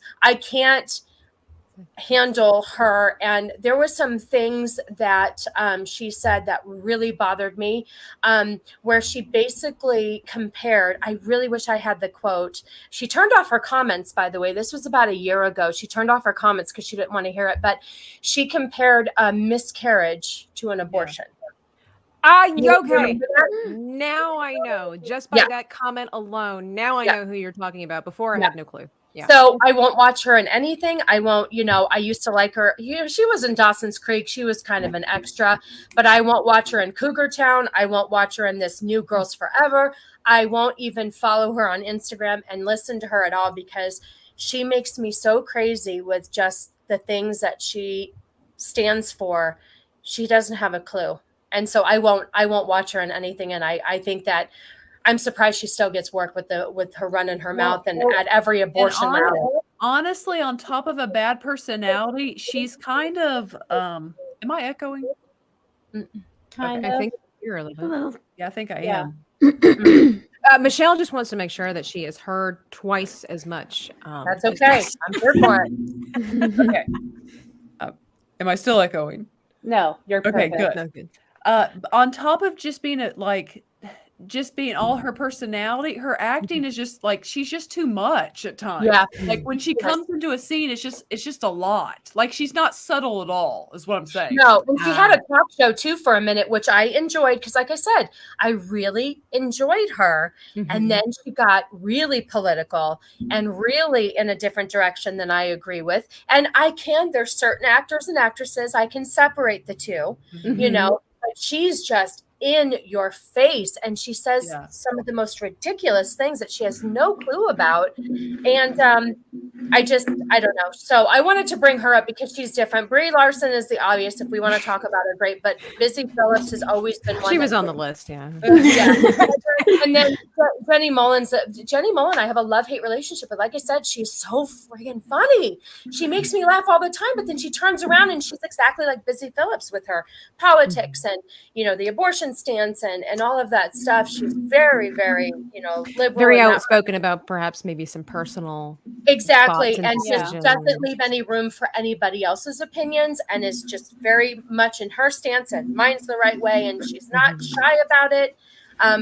K: handle her. And there were some things that she said that really bothered me, where she basically compared, I really wish I had the quote. She turned off her comments, by the way. This was about a year ago. She turned off her comments because she didn't want to hear it. But she compared a miscarriage to an abortion.
H: Okay. Now I know. Just by that comment alone, now I know who you're talking about. Before, I had no clue. Yeah.
K: So I won't watch her in anything. I won't, I used to like her. She was in Dawson's Creek. She was kind of an extra, but I won't watch her in Cougar Town. I won't watch her in this New Girls Forever. I won't even follow her on Instagram and listen to her at all, because she makes me so crazy with just the things that she stands for. She doesn't have a clue. And so I won't watch her in anything. And I think that I'm surprised she still gets work with her running her mouth and at every abortion rally.
J: Honestly, on top of a bad personality, she's kind of am I echoing?
I: Kind of.
H: I think you're a little bit.
J: Yeah, I think I am.
H: Michelle just wants to make sure that she is heard twice as much.
K: That's okay. I'm here for it.
J: Okay. Am I still echoing?
I: No, you're perfect.
J: Okay, good.
H: No, good.
J: On top of just being just being all her personality, her acting is just like, she's just too much at times.
K: Yeah.
J: Like when she comes into a scene, it's just a lot. Like she's not subtle at all, is what I'm saying.
K: No, and she had a talk show too for a minute, which I enjoyed, because like I said, I really enjoyed her. And then she got really political and really in a different direction than I agree with. And there's certain actors and actresses, I can separate the two, but she's just in your face, and she says some of the most ridiculous things that she has no clue about. And I don't know. So I wanted to bring her up because she's different. Brie Larson is the obvious, if we want to talk about her, great, but Busy Phillips has always been one.
H: She was on the list, yeah.
K: And then Jenny Mullen, I have a love-hate relationship, but like I said, she's so friggin' funny. She makes me laugh all the time, but then she turns around and she's exactly like Busy Phillips with her politics and the abortion stance and all of that stuff. She's very, very, liberal.
H: Very outspoken about perhaps maybe some personal
K: exactly,
H: and
K: just doesn't leave any room for anybody else's opinions, and is just very much in her stance, and mine's the right way, and she's not shy about it.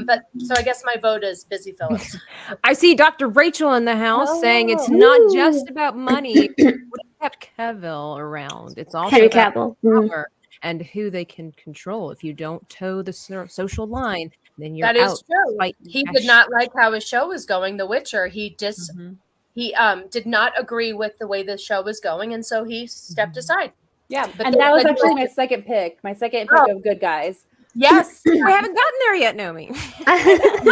K: But so I guess my vote is Busy Phillips.
H: I see Dr. Rachel in the house saying it's not just about money. We kept Cavill around. It's also
A: Henry
H: about
A: Cavill.
H: power and who they can control. If you don't toe the social line, then you're
K: that
H: out.
K: is true. He did not like how his show was going, The Witcher. He did not agree with the way the show was going, and so he stepped aside.
I: Yeah, and that was actually my second pick. My second pick of Good Guys.
K: Yes.
H: We haven't gotten there yet, Nomi.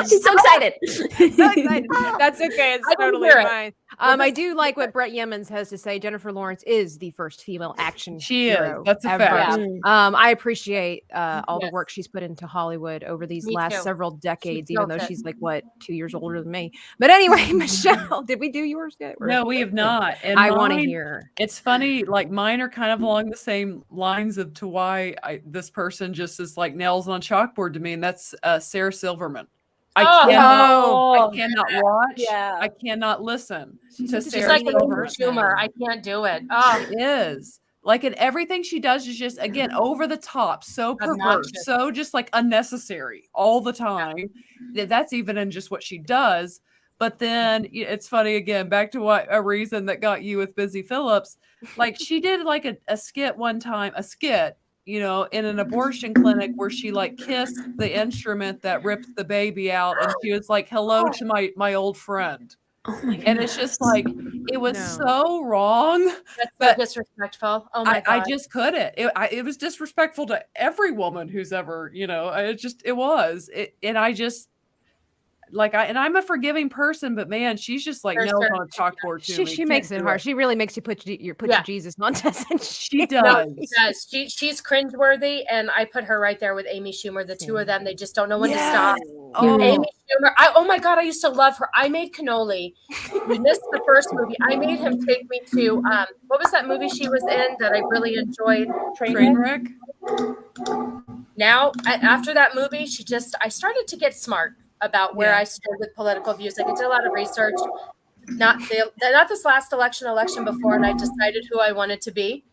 A: She's so excited.
H: So excited. That's okay. It's totally fine. I do like what Brett Yemens has to say. Jennifer Lawrence is the first female action hero.
J: That's a
H: ever.
J: fact.
H: I appreciate all the work she's put into Hollywood over these last several decades, even though she's 2 years older than me. But anyway, Michelle, did we do yours yet?
J: No, we have not. And
H: I want to hear.
J: It's funny, like mine are kind of along the same lines of to why this person just is like nails on chalkboard to me, and that's Sarah Silverman. I cannot watch. I cannot listen to Sarah
K: like
J: Silverman.
K: Humor. I can't do it.
J: It is. Like, and everything she does is just, again, over the top, so perverse, so just like unnecessary all the time. That's even in just what she does. But then it's funny, again, back to a reason that got you with Busy Phillips. Like, she did like a skit one time, in an abortion clinic where she kissed the instrument that ripped the baby out, and she was like, "Hello to my old friend."
A: Oh my God.
J: And it's just like, it was so wrong.
K: That's so disrespectful. Oh my God.
J: I just couldn't. It was disrespectful to every woman who's ever, it was. I'm a forgiving person, but man, she's just like nails on a chalkboard to me.
H: She makes it hard. She really makes you put your Jesus on test. And
J: she does.
K: She's cringeworthy, and I put her right there with Amy Schumer. The two of them, they just don't know when to stop.
J: Oh.
K: Amy Schumer. Oh my God, I used to love her. I made Cannoli. We missed the first movie. I made him take me to what was that movie she was in that I really enjoyed?
J: Trainwreck.
K: Now, after that movie, I started to get smart about where I stood with political views. I did a lot of research. not this last election before, and I decided who I wanted to be.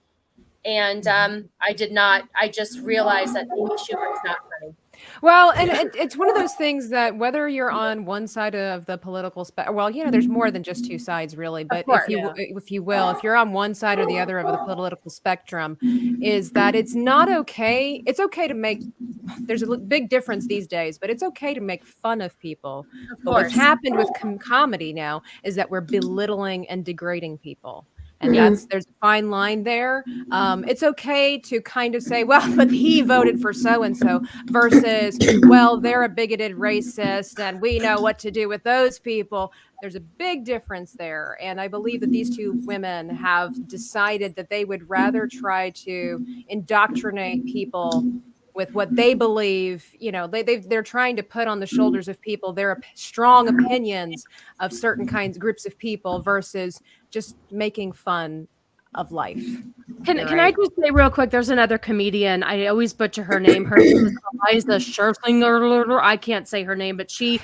K: And I did not. I just realized that Amy Schumer is not funny.
H: Well, and it's one of those things that whether you're on one side of the political spectrum, well, there's more than just two sides, really. But if you're on one side or the other of the political spectrum, is that it's not okay. It's okay to make. There's a big difference these days, but it's okay to make fun of people. But what's happened with comedy now is that we're belittling and degrading people. And there's a fine line there. It's okay to kind of say, well, but he voted for so-and-so versus, well, they're a bigoted racist and we know what to do with those people. There's a big difference there. And I believe that these two women have decided that they would rather try to indoctrinate people with what they believe, they're trying to put on the shoulders of people their strong opinions of certain groups of people versus just making fun of life.
L: Can I just say real quick, there's another comedian. I always butcher her name. Her name is Eliza Scherflinger. I can't say her name, but she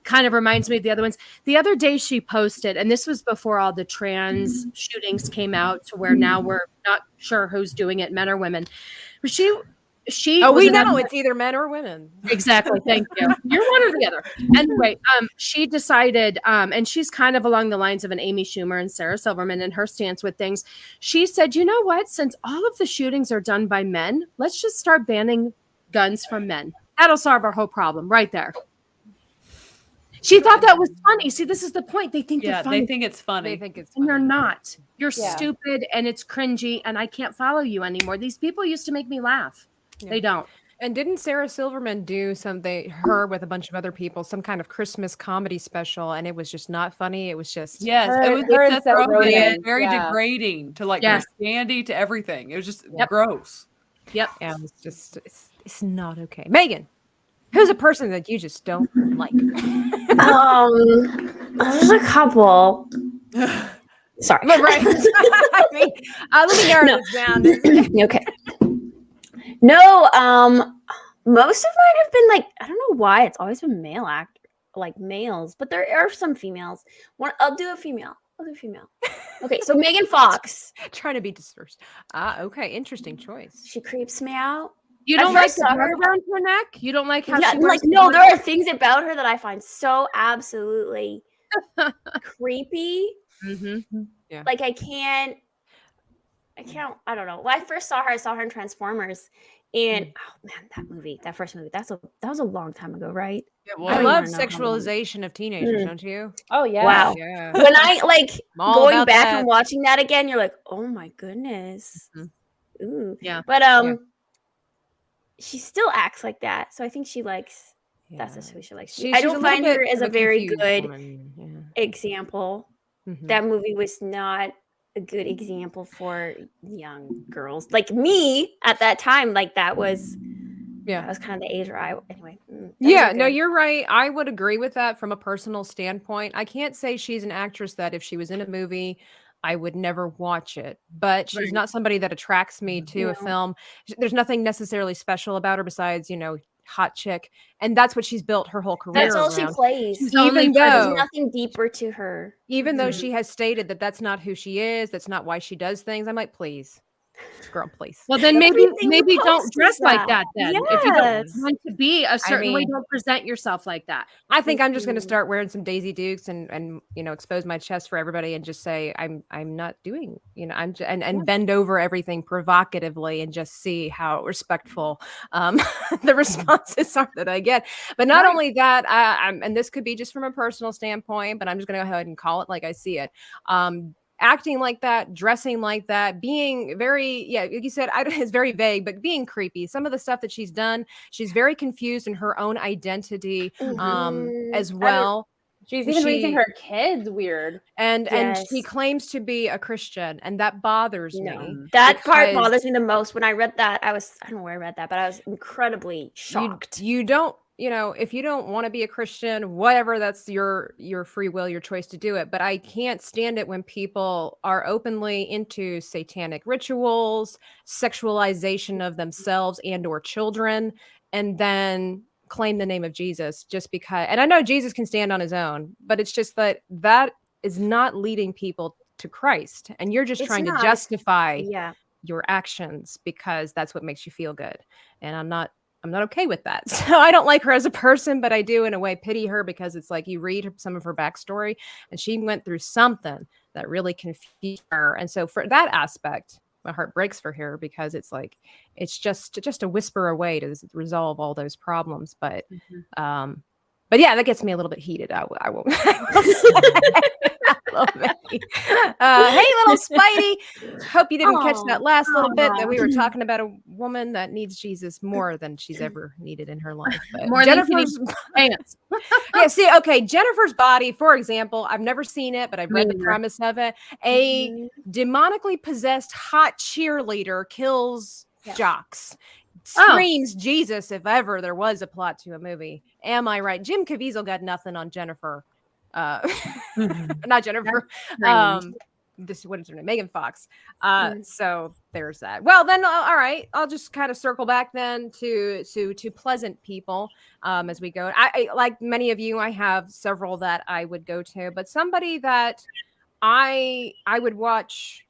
L: kind of reminds me of the other ones. The other day she posted, and this was before all the trans shootings came out to where now we're not sure who's doing it, men or women. But we know it's either men or women. Exactly. Thank you. You're one or the other. Anyway, she decided, and she's kind of along the lines of an Amy Schumer and Sarah Silverman in her stance with things. She said, you know what? Since all of the shootings are done by men, let's just start banning guns from men. That'll solve our whole problem right there. She thought that was funny. See, this is the point. They think they're funny.
J: They think it's funny.
L: And they're not. You're stupid and it's cringy and I can't follow you anymore. These people used to make me laugh. Yeah. They don't.
H: And didn't Sarah Silverman do something, her with a bunch of other people, some kind of Christmas comedy special, and it was just not funny? It was just
J: it was very degrading to Sandy to everything. It was just gross.
H: Yep. Yeah, it was just it's not okay. Megan, who's a person that you just don't like?
A: There's a couple. Sorry.
H: But right. I mean, let me narrow this down.
A: Okay. No, most of mine have been I don't know why it's always been males, but there are some females. I'll do a female. Okay, so Megan Fox.
H: Trying to be dispersed. Okay, interesting choice.
A: She creeps me out.
L: You don't like the hair around her neck? You don't like how she wears
A: no, there are things about her that I find so absolutely creepy.
H: Mm-hmm. Yeah.
A: I can't. I don't know. When I first saw her in Transformers, and that first movie, that was a long time ago, right?
H: I love sexualization of teenagers, don't you?
L: Oh yeah.
A: Wow.
H: Yeah.
A: When I going back and watching that again, you're like, oh my goodness. Mm-hmm. Ooh.
H: Yeah.
A: But she still acts like that, so I think she likes. That's just who she likes. I don't find her as a very good example.
H: Mm-hmm.
A: That movie was not a good example for young girls like me at that time. That was kind of the age where
H: no, you're right. I would agree with that from a personal standpoint. I can't say she's an actress that if she was in a movie I would never watch it, but she's not somebody that attracts me to a film. There's nothing necessarily special about her besides hot chick, and that's what she's built her whole career
A: that's all
H: around.
A: she plays.
H: Even though
A: there's nothing deeper to her,
H: even though she has stated that that's not who she is, that's not why she does things. I'm like, please, girl, please.
L: Well, then maybe don't dress like that then. If you don't want to be a certain way, don't present yourself like that.
H: I think I'm just going to start wearing some Daisy Dukes and expose my chest for everybody and just say I'm not doing, and bend over everything provocatively and just see how respectful the responses are that I get. But not only that, and this could be just from a personal standpoint, but I'm just going to go ahead and call it like I see it. Acting like that, dressing like that, being very, like you said, it's very vague, but being creepy. Some of the stuff that she's done, she's very confused in her own identity as well.
I: She's even raising her kids weird.
H: And she claims to be a Christian, and that bothers me.
A: That part bothers me the most. When I read that, I don't know where I read that, but I was incredibly shocked.
H: You don't, if you don't want to be a Christian, whatever, that's your free will, your choice to do it. But I can't stand it when people are openly into satanic rituals, sexualization of themselves and or children, and then claim the name of Jesus just because. And I know Jesus can stand on his own, but it's just that is not leading people to Christ, and you're just
A: It's
H: trying
A: not.
H: to justify
A: Yeah.
H: your actions because that's what makes you feel good. And I'm not okay with that. So I don't like her as a person, but I do in a way pity her, because it's like you read some of her backstory and she went through something that really confused her. And so for that aspect, my heart breaks for her, because it's like it's just a whisper away to resolve all those problems. But yeah, that gets me a little bit heated. I won't. Hey, little Spidey. Hope you didn't catch that last little bit that we were talking about a woman that needs Jesus more than she's ever needed in her life. But
L: More
H: Jennifer's
L: pants.
H: yeah, see, okay, Jennifer's body, for example, I've never seen it, but I've read the premise of it. A demonically possessed hot cheerleader kills jocks. Screams Jesus if ever there was a plot to a movie. Am I right? Jim Caviezel got nothing on Jennifer. Not Jennifer. What is her name? Megan Fox. So there's that. Well, then, all right. I'll just kind of circle back then to pleasant people as we go. I like many of you, I have several that I would go to, but somebody that I would watch.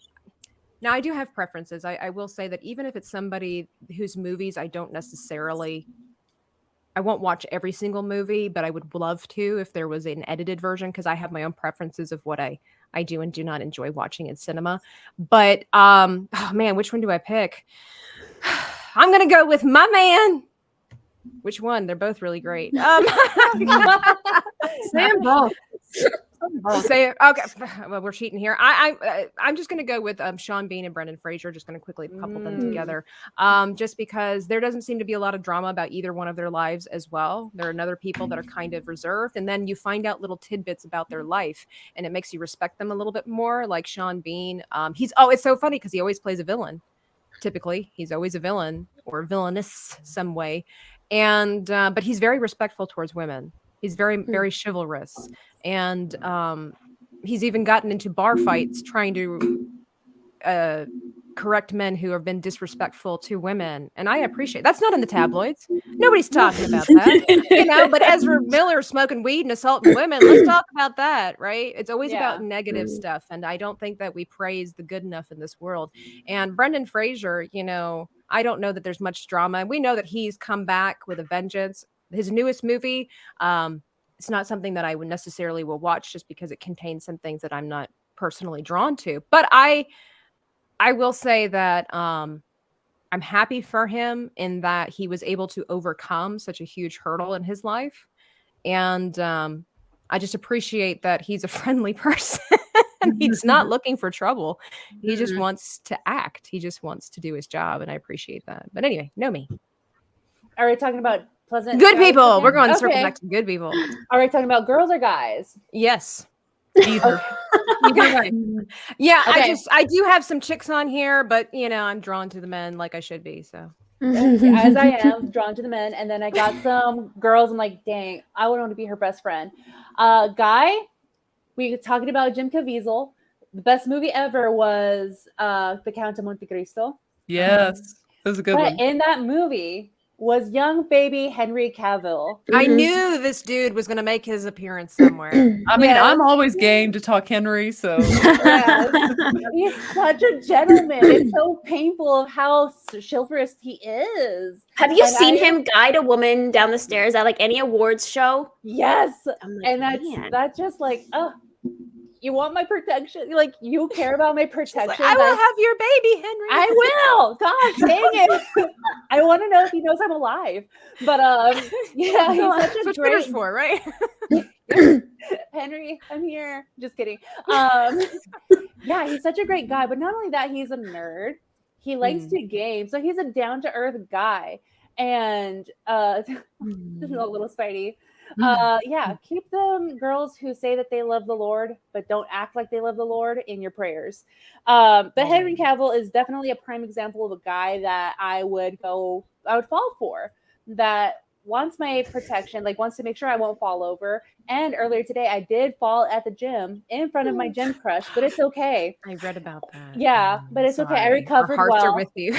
H: Now, I do have preferences. I will say that even if it's somebody whose movies I don't necessarily, I won't watch every single movie, but I would love to if there was an edited version, because I have my own preferences of what I do and do not enjoy watching in cinema. But, oh man, which one do I pick? I'm going to go with my man. Which one? They're both really great.
L: Sam both.
H: Say it. Okay. Well, we're cheating here. I'm just going to go with Sean Bean and Brendan Fraser. Just going to quickly couple them together. Just because there doesn't seem to be a lot of drama about either one of their lives as well. There are other people that are kind of reserved, and then you find out little tidbits about their life, and it makes you respect them a little bit more. Like Sean Bean, it's so funny because he always plays a villain. Typically, he's always a villain or villainous some way, and but he's very respectful towards women. He's very, very chivalrous. And he's even gotten into bar fights trying to correct men who have been disrespectful to women. And I appreciate that's not in the tabloids. Nobody's talking about that. But Ezra Miller smoking weed and assaulting women. Let's talk about that, right? It's always about negative stuff. And I don't think that we praise the good enough in this world. And Brendan Fraser, I don't know that there's much drama. We know that he's come back with a vengeance. His newest movie, it's not something that I would necessarily will watch just because it contains some things that I'm not personally drawn to. But I will say that I'm happy for him in that he was able to overcome such a huge hurdle in his life. And I just appreciate that he's a friendly person. He's not looking for trouble. He just wants to act. He just wants to do his job. And I appreciate that. But anyway, Nomi.
I: Are we talking about pleasant
H: good people? We're going to circle
I: Okay.
H: back to good people.
I: Are we talking about girls or guys?
H: Yes.
L: Either.
H: Yeah,
I: Okay.
H: I do have some chicks on here, but I'm drawn to the men like I should be. So
I: As I am drawn to the men, and then I got some girls. I'm like, dang, I would want to be her best friend. Guy, we were talking about Jim Caviezel. The best movie ever was The Count of Monte Cristo.
J: Yes, that was a good one.
I: In that movie was young baby Henry Cavill.
H: I knew this dude was going to make his appearance somewhere.
J: I mean, I'm always game to talk Henry, so
I: Yes. He's such a gentleman. It's so painful of how chivalrous he is.
A: Have you
I: And
A: seen him guide a woman down the stairs at like any awards show?
I: Yes.
A: I'm like,
I: And
A: man.
I: that's just like, oh, you want my protection? Like, you care about my protection?
H: Like, I will have your baby, Henry.
I: I will. Gosh dang it. I want to know if he knows I'm alive. But yeah, he's such
H: That's
I: a
H: what Twitter's
I: great
H: for, right?
I: Henry, I'm here. Just kidding. Yeah, he's such a great guy. But not only that, he's a nerd. He likes to game. So he's a down-to-earth guy. And this is a little Spidey. Yeah, keep them girls who say that they love the Lord, but don't act like they love the Lord in your prayers. But Henry Cavill is definitely a prime example of a guy that I would fall for, that wants my protection, like wants to make sure I won't fall over. And earlier today, I did fall at the gym in front of my gym crush, but it's okay.
H: I read about that.
I: Yeah, but it's okay. I recovered
H: Our hearts
I: well.
H: are with you.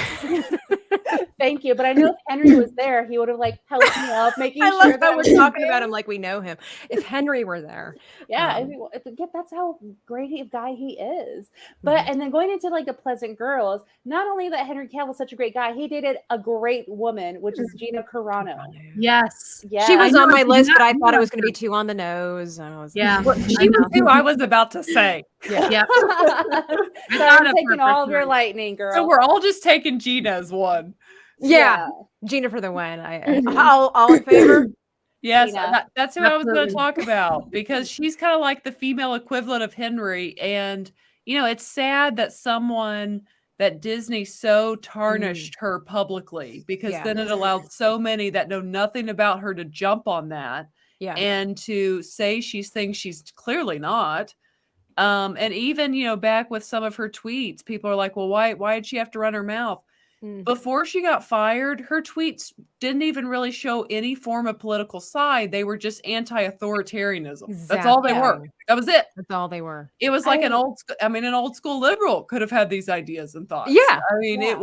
I: Thank you. But I know if Henry was there, he would have like helped me up, making
H: I
I: sure
H: love
I: that
H: how
I: I
H: we're
I: was
H: talking
I: okay.
H: about him like we know him. If Henry were there.
I: Yeah, I mean, that's how great a guy he is. But and then going into like the Pleasant Girls, not only that Henry Cavill's such a great guy, he dated a great woman, which is Gina Carano.
L: Yes.
I: Yeah,
H: She was
L: I
H: on
L: know,
H: my
L: she's
H: list,
L: not
H: but I thought it
L: new.
H: was going to be too on the nose. I was,
L: Yeah.
J: Well, she was who I was about to say.
H: Yeah.
L: Yep.
I: So I'm taking all of your lightning, girl.
J: So we're all just taking Gina as one.
H: Yeah. Gina for the win. All in favor?
J: Yes,
I: Gina.
J: that's who I was going to
L: Absolutely.
J: talk about because she's kind of like the female equivalent of Henry. And, you know, it's sad that that Disney so tarnished her publicly because
H: Yeah.
J: then it allowed so many that know nothing about her to jump on that
H: Yeah.
J: and to say she's things she's clearly not. And even, you know, back with some of her tweets, people are like, well, why did she have to run her mouth? Before she got fired, her tweets didn't even really show any form of political side. They were just anti-authoritarianism. That's all they were. That was it.
H: That's all they were.
J: It was like an old school liberal could have had these ideas and thoughts.
H: Yeah.
J: I mean, it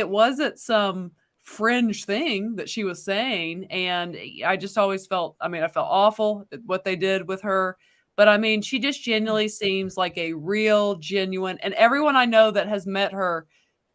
J: wasn't some fringe thing that she was saying. And I just always felt, I felt awful at what they did with her. But I mean, she just genuinely seems like a real, genuine, and everyone I know that has met her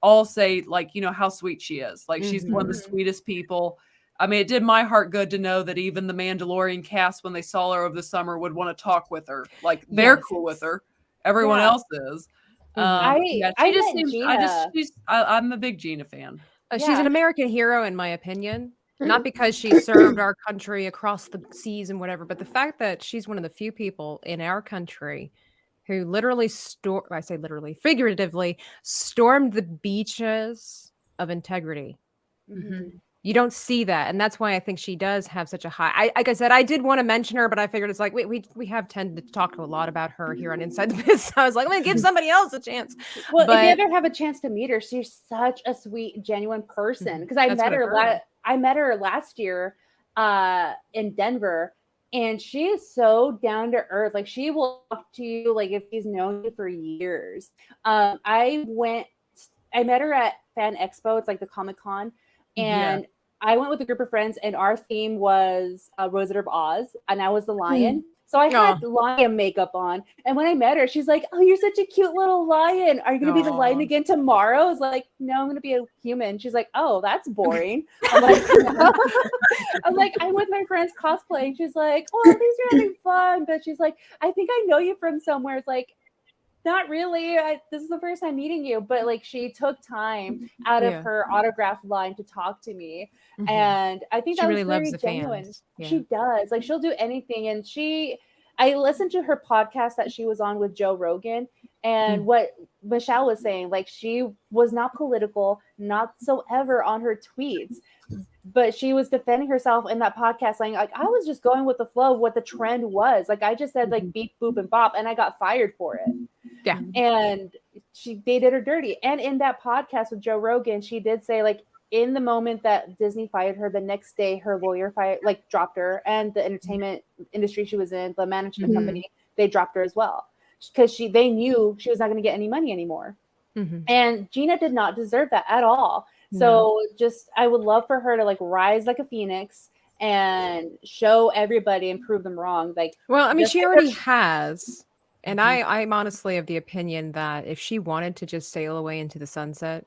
J: all say, like, you know, how sweet she is. Like, she's one of the sweetest people. I mean, it did my heart good to know that even the Mandalorian cast, when they saw her over the summer, would want to talk with her. Like, they're cool with her. Everyone else is. Yeah, she just seems. I'm a big Gina fan.
H: She's an American hero, in my opinion. Not because she served our country across the seas and whatever, but the fact that she's one of the few people in our country who literally I say literally, figuratively, stormed the beaches of integrity. You don't see that, and that's why I think she does have such a high. Like I said, I did want to mention her, but I figured it's like we have tended to talk a lot about her here on Inside the Biz. So I was like, let me give somebody else a chance.
I: Well, if you ever have a chance to meet her, she's such a sweet, genuine person. Because I met her last year in Denver. And she is so down to earth. Like, she will talk to you like if she's known you for years. I met her at Fan Expo. It's like the Comic-Con. And I went with a group of friends, and our theme was Wizard of Oz, and I was the lion. So I had lion makeup on. And when I met her, she's like, oh, you're such a cute little lion. Are you going to be the lion again tomorrow? I was like, no, I'm going to be a human. She's like, oh, that's boring. I'm like, no. I'm like, I'm with my friends cosplaying. She's like, oh, these are having fun. But she's like, I think I know you from somewhere. It's like, not really. This is the first time meeting you. But like, she took time out of her autograph line to talk to me. And I think that was very genuine. She does. Like, she'll do anything. And I listened to her podcast that she was on with Joe Rogan, and what Michelle was saying, like, she was not political, not so ever on her tweets, but she was defending herself in that podcast, saying, like, I was just going with the flow of what the trend was. Like, I just said, like, beep, boop, and bop, and I got fired for it.
H: Yeah.
I: And they did her dirty. And in that podcast with Joe Rogan, she did say, like, in the moment that Disney fired her, the next day her lawyer dropped her, and the entertainment industry she was in, the management company, they dropped her as well, because they knew she was not going to get any money anymore. And Gina did not deserve that at all. So I would love for her to like rise like a phoenix and show everybody and prove them wrong. Like,
H: well, I mean, she already has. And I'm honestly of the opinion that if she wanted to just sail away into the sunset,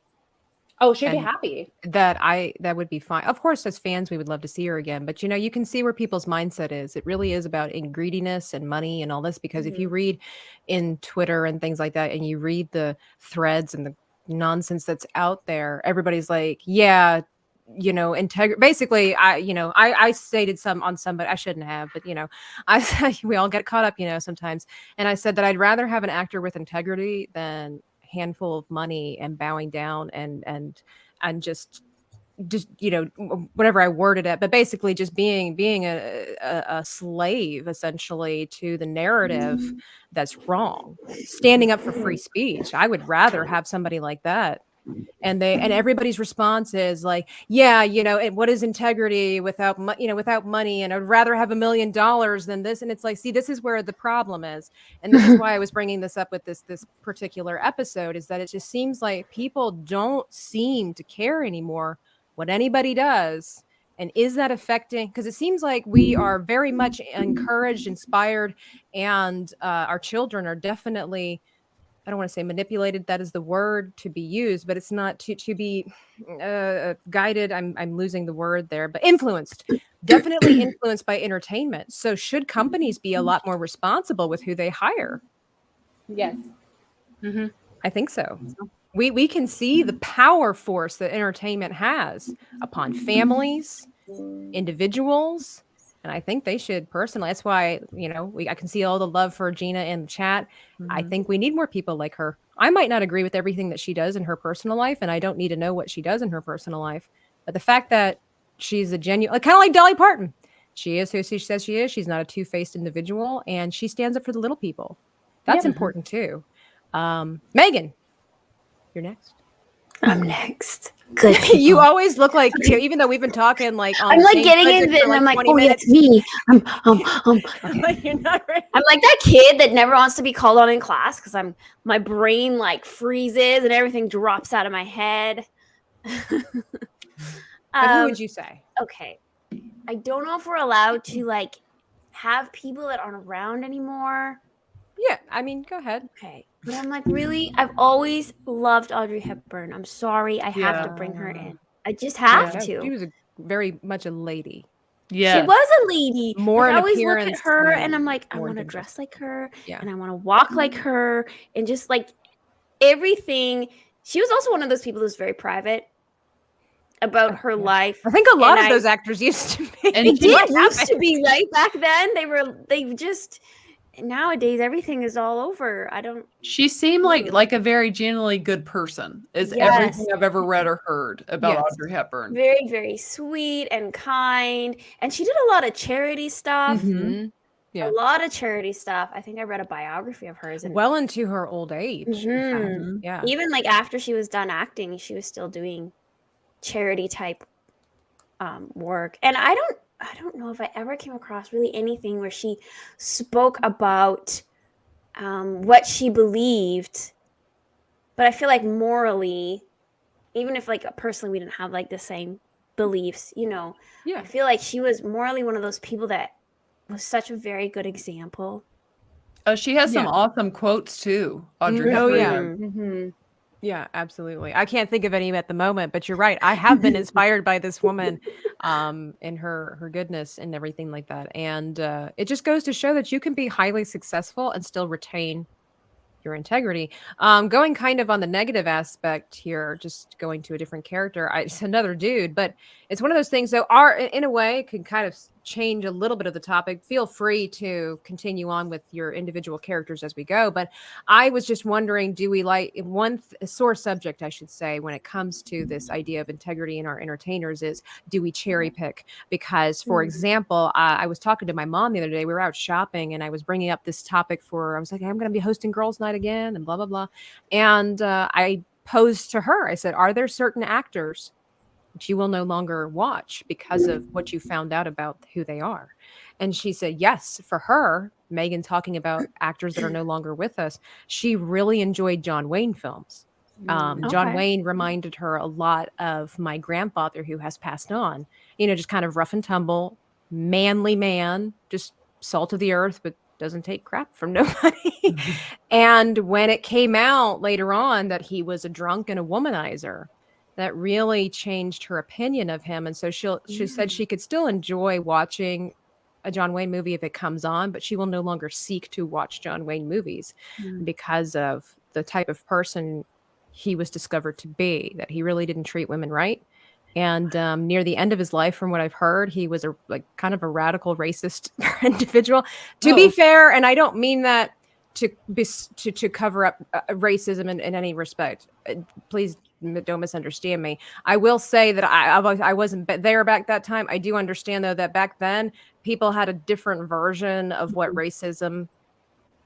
I: oh, she'd be happy.
H: That would be fine. Of course, as fans, we would love to see her again. But, you know, you can see where people's mindset is. It really is about greediness and money and all this. Because if you read in Twitter and things like that, and you read the threads and the nonsense that's out there, everybody's like, yeah, you know, basically, I stated some on some, but I shouldn't have. But, you know, we all get caught up, you know, sometimes. And I said that I'd rather have an actor with integrity than handful of money and bowing down and just you know, whatever I worded it, but basically just being a slave essentially to the narrative that's wrong, standing up for free speech. I would rather have somebody like that And everybody's response is like, yeah, what is integrity without money? And I'd rather have $1 million than this. And it's like, see, this is where the problem is. And this is why I was bringing this up with this particular episode, is that it just seems like people don't seem to care anymore what anybody does. And is that affecting? Because it seems like we are very much encouraged, inspired, and our children are definitely, I don't want to say manipulated, that is the word to be used, but it's not to be guided. I'm losing the word there, but influenced, definitely influenced by entertainment. So should companies be a lot more responsible with who they hire?
I: Yes.
H: Mm-hmm. I think so. We can see the power force that entertainment has upon families, individuals, and I think they should personally. That's why, I can see all the love for Gina in the chat. Mm-hmm. I think we need more people like her. I might not agree with everything that she does in her personal life, and I don't need to know what she does in her personal life. But the fact that she's a genuine, kind of like Dolly Parton, she is who she says she is. She's not a two-faced individual, and she stands up for the little people. That's important too. Meghan, you're next.
A: I'm next. Good.
H: You always look like, even though we've been talking like on
A: I'm like getting into it, and I'm like, oh, it's me.
H: Like, you're not ready.
A: I'm like that kid that never wants to be called on in class because my brain like freezes and everything drops out of my head.
H: But who would you say?
A: Okay, I don't know if we're allowed to like have people that aren't around anymore.
H: Yeah, I mean, go ahead.
A: Okay. But I'm like, really? I've always loved Audrey Hepburn. I'm sorry. I have to bring her in. I just have to.
H: She was very much a lady.
A: Yeah. She was a lady.
H: More
A: I always look
H: appearance
A: at her and I'm like, I want to dress like her. Yeah. And I want to walk like her. And just like everything. She was also one of those people who's very private about her life.
H: I think a lot of those actors used to be.
A: And they did used to be, right? Back then, they just... Nowadays everything is all over.
J: She seemed like a very genuinely good person, is everything I've ever read or heard about Audrey Hepburn.
A: Very, very sweet and kind, and she did a lot of charity stuff.
H: Mm-hmm. Yeah,
A: a lot of charity stuff. I think I read a biography of hers
H: well into her old age.
A: Mm-hmm. Yeah, even like after she was done acting, she was still doing charity type work. And I don't know if I ever came across really anything where she spoke about what she believed, but I feel like morally, even if like personally we didn't have like the same beliefs, I feel like she was morally one of those people that was such a very good example.
J: Oh, she has some awesome quots too, Audrey Hepburn.
H: Oh yeah. Mm-hmm. Yeah, absolutely. I can't think of any at the moment, but you're right. I have been inspired by this woman in her goodness and everything like that. And it just goes to show that you can be highly successful and still retain your integrity. Going kind of on the negative aspect here, just going to a different character. It's another dude, but it's one of those things that are, in a way, can kind of change a little bit of the topic. Feel free to continue on with your individual characters as we go. But I was just wondering, do we like one sore subject, I should say, when it comes to this idea of integrity in our entertainers is, do we cherry pick? Because, for example, I was talking to my mom the other day. We were out shopping and I was bringing up this topic I was like, I'm going to be hosting girls' night again and blah, blah, blah. And I posed to her, I said, are there certain actors that you will no longer watch because of what you found out about who they are? And she said, yes, for her, Meghan talking about actors that are no longer with us, she really enjoyed John Wayne films. John Wayne reminded her a lot of my grandfather who has passed on, just kind of rough and tumble, manly man, just salt of the earth, but doesn't take crap from nobody. And when it came out later on that he was a drunk and a womanizer, that really changed her opinion of him. And so she said she could still enjoy watching a John Wayne movie if it comes on, but she will no longer seek to watch John Wayne movies because of the type of person he was discovered to be, that he really didn't treat women right. And near the end of his life, from what I've heard, he was kind of a radical racist individual. To be fair, and I don't mean that to cover up racism in any respect. Please don't misunderstand me. I will say that I wasn't there back that time. I do understand, though, that back then people had a different version of what racism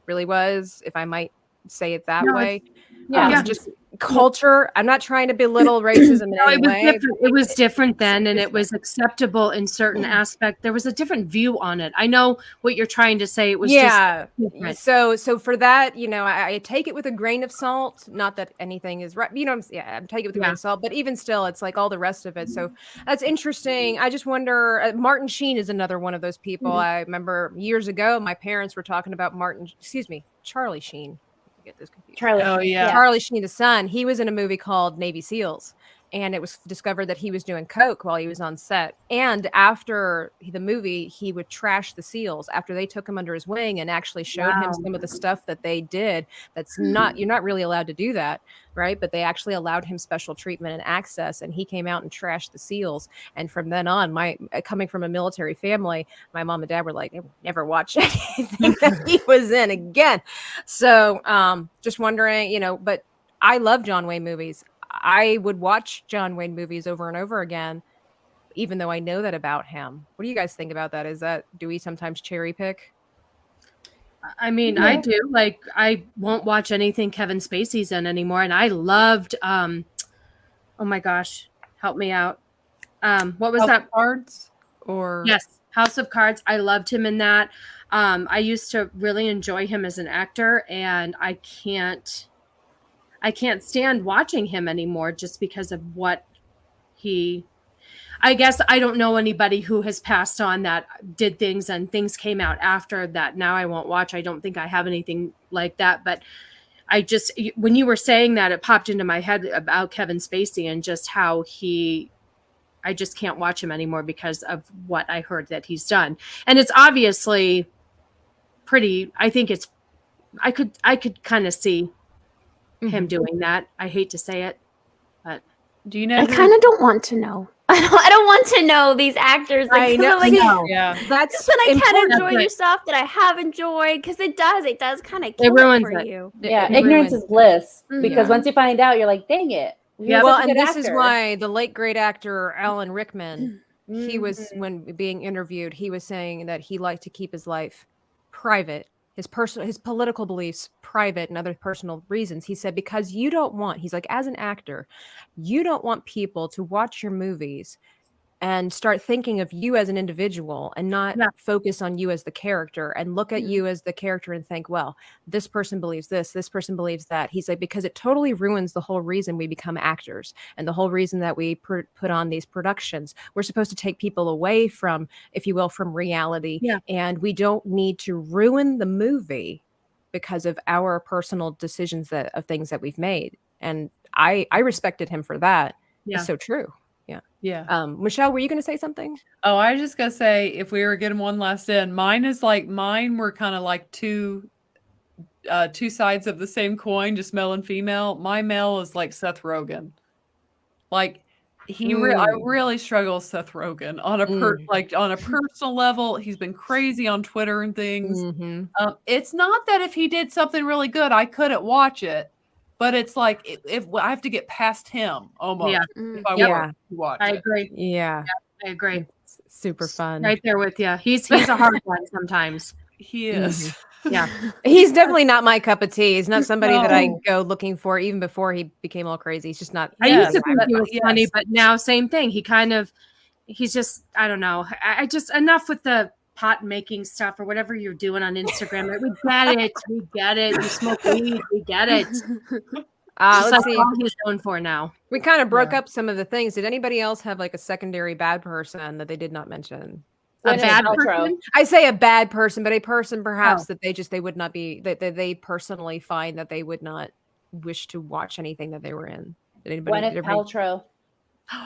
H: really was, if I might say it that way. Just culture. I'm not trying to belittle racism in
L: No,
H: any
L: it was
H: way.
L: different. It was different then, and it was acceptable in certain aspect. There was a different view on it. I know what you're trying to say. It was
H: Yeah.
L: just different.
H: So for that, I take it with a grain of salt. Not that anything is right. I take it with a grain of salt. But even still, it's like all the rest of it. So that's interesting. I just wonder. Martin Sheen is another one of those people. I remember years ago, my parents were talking about Charlie Sheen. Get this confused. Charlie Sheen, the son. He was in a movie called Navy SEALs, and it was discovered that he was doing coke while he was on set. And after the movie, he would trash the SEALs after they took him under his wing and actually showed him some of the stuff that they did. You're not really allowed to do that, right? But they actually allowed him special treatment and access, and he came out and trashed the SEALs. And from then on, coming from a military family, my mom and dad were like, never watch anything that he was in again. So just wondering, but I love John Wayne movies. I would watch John Wayne movies over and over again, even though I know that about him. What do you guys think about that? Do we sometimes cherry pick?
L: I mean, I do. Like, I won't watch anything Kevin Spacey's in anymore. And I loved, oh my gosh, help me out. What was that?
J: Cards? Or
L: yes, House of Cards. I loved him in that. I used to really enjoy him as an actor, and I can't stand watching him anymore just because of what I guess I don't know anybody who has passed on that did things and things came out after that. Now I won't watch. I don't think I have anything like that, but when you were saying that, it popped into my head about Kevin Spacey and just how I just can't watch him anymore because of what I heard that he's done. And it's obviously I could kind of see him doing that. I hate to say it, but
J: do you know?
A: I kind of don't want to know. I don't want to know these actors.
H: I know.
A: That's when I can't enjoy your stuff that I have enjoyed, because it does kind of kill it for you.
I: Yeah, ignorance is bliss, because once you find out, you're like, dang it.
H: Yeah, well, and this is why the late great actor Alan Rickman, he was, when being interviewed, he was saying that he liked to keep his life private, his political beliefs private, and other personal reasons. He said, because he's like, as an actor, you don't want people to watch your movies and start thinking of you as an individual and not focus on you as the character and look at you as the character and think, well, this person believes this person believes that. He's like, because it totally ruins the whole reason we become actors and the whole reason that we put on these productions. We're supposed to take people away from, if you will, from reality. Yeah. And we don't need to ruin the movie because of our personal decisions of things that we've made. And I respected him for that. Yeah. It's so true. Yeah. Michelle, were you going to say something?
J: Oh, I was just going to say, if we were getting one last in, mine were kind of like two sides of the same coin, just male and female. My male is like Seth Rogen. Like I really struggle with Seth Rogen on a personal level. He's been crazy on Twitter and things. Mm-hmm. It's not that if he did something really good, I couldn't watch it. But it's like if I have to get past him almost if I want to watch it.
L: I agree.
H: Yeah,
L: I agree.
H: It's super fun.
L: Right there with you. He's a hard one sometimes.
J: He is.
H: Mm-hmm. Yeah. He's definitely not my cup of tea. He's not somebody that I go looking for even before he became all crazy. He's just not.
L: I used to think he was funny, but now same thing. He's just, I don't know. I just, enough with the pot making stuff or whatever you're doing on Instagram. We get it. You smoke weed. We get it.
H: Let's see.
L: All he's known for now.
H: We kind of broke up some of the things. Did anybody else have like a secondary bad person that they did not mention?
L: A bad person?
H: I say a bad person, but a person perhaps that they would not be, that they personally find that they would not wish to watch anything that they were in. Did anybody?
I: Gwyneth Paltrow.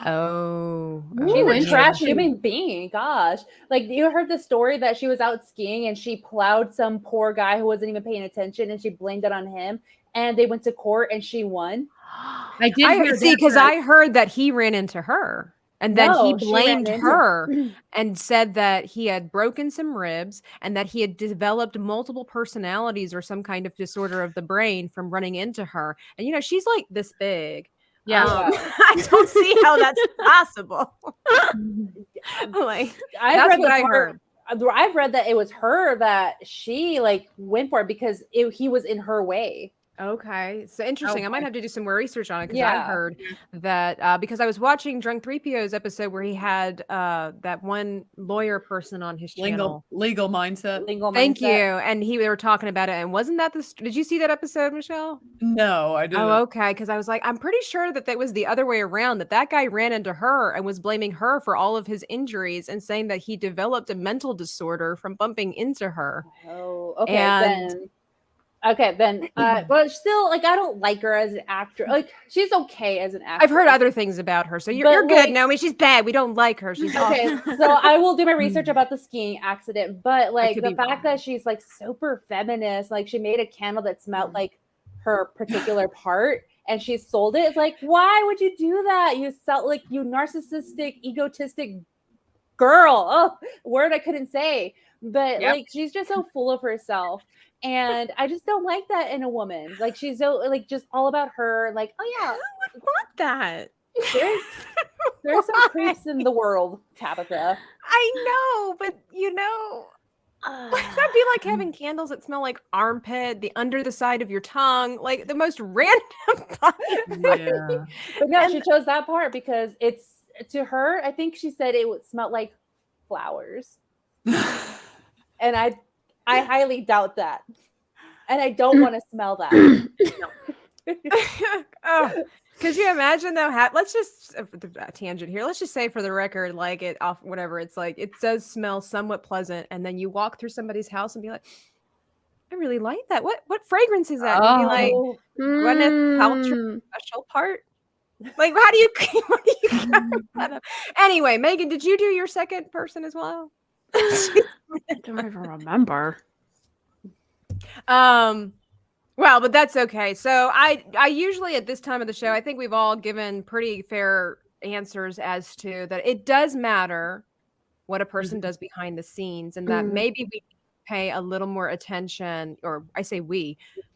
H: Oh,
I: she's a trash human being. Gosh, like you heard the story that she was out skiing and she plowed some poor guy who wasn't even paying attention, and she blamed it on him. And they went to court and she won.
H: I heard that he ran into her. And then he blamed her and said that he had broken some ribs and that he had developed multiple personalities or some kind of disorder of the brain from running into her. And, she's like this big.
L: Yeah.
H: I don't see how that's possible.
I: I've read that it was her that she went for it because he was in her way.
H: Okay, so interesting. I might
J: Okay.
H: have to do some more research on it because I
I: Yeah.
H: heard that because I was watching Drunk 3PO's episode where he had that one lawyer person on his channel.
J: Legal mindset.
I: Legal
H: Thank you.
I: mindset.
H: And they were talking about it. And wasn't that did you see that episode, Michelle?
J: No, I didn't.
H: Oh, okay. Because I was like, I'm pretty sure that was the other way around, that guy ran into her and was blaming her for all of his injuries and saying that he developed a mental disorder from bumping into her.
I: Oh, okay.
H: And
I: then, but still, like, I don't like her as an actor. Like, she's okay as an actor.
H: I've heard other things about her, so you're good, Nomi. She's bad. We don't like her. She's
I: okay. So I will do my research about the skiing accident, but like
H: could
I: the
H: be
I: fact
H: wrong.
I: that she's like super feminist, like she made a candle that smelled like her particular part, and she sold it. It's like, why would you do that? You sell like you narcissistic, egotistic girl. Oh, word I couldn't say, but like she's just so full of herself. And I just don't like that in a woman. Like she's so like just all about her. Like, oh yeah,
H: who would want that?
I: There's some creeps in the world, Tabitha.
H: I know, but that'd be like having candles that smell like armpit, the under the side of your tongue, like the most random.
J: Yeah.
I: But no, she chose that part because it's to her. I think she said it would smell like flowers, and I highly doubt that, and I don't want to smell that.
H: Oh, could you imagine though? Let's just tangent here. Let's just say for the record, like it's like it does smell somewhat pleasant, and then you walk through somebody's house and be like, I really like that. What fragrance is that? And you'd be like, Gwyneth Paltrow special part. Like, how do you? Anyway, Megan, did you do your second person as well?
L: I don't even remember.
H: Well, but that's okay. So I usually at this time of the show, I think we've all given pretty fair answers as to that it does matter what a person does behind the scenes, and that maybe we pay a little more attention, or I say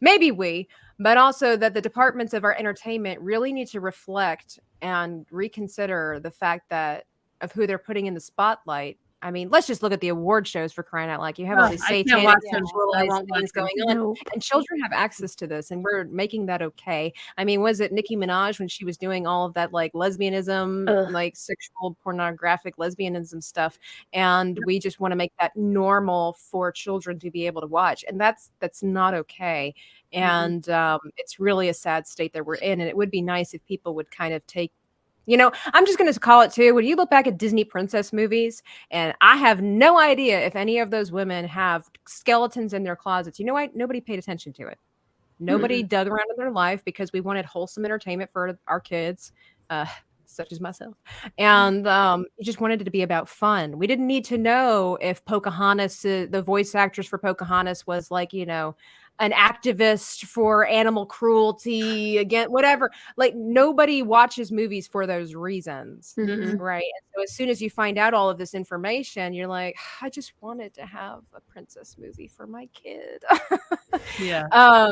H: maybe we, but also that the departments of our entertainment really need to reflect and reconsider the fact that of who they're putting in the spotlight. I mean, let's just look at the award shows, for crying out loud. You have all these satanic things going on, and children have access to this, and we're making that okay. I mean, was it Nicki Minaj when she was doing all of that like lesbianism, like sexual pornographic lesbianism stuff, and we just want to make that normal for children to be able to watch, and that's not okay. And it's really a sad state that we're in, and it would be nice if people would kind of take, I'm just going to call it too. When you look back at Disney princess movies, and I have no idea if any of those women have skeletons in their closets. You know what? Nobody paid attention to it. Nobody dug around in their life because we wanted wholesome entertainment for our kids, such as myself. And you just wanted it to be about fun. We didn't need to know if Pocahontas, the voice actress for Pocahontas was like, an activist for animal cruelty, again, whatever. Like nobody watches movies for those reasons, right? And so as soon as you find out all of this information, you're like, I just wanted to have a princess movie for my kid.
J: Yeah.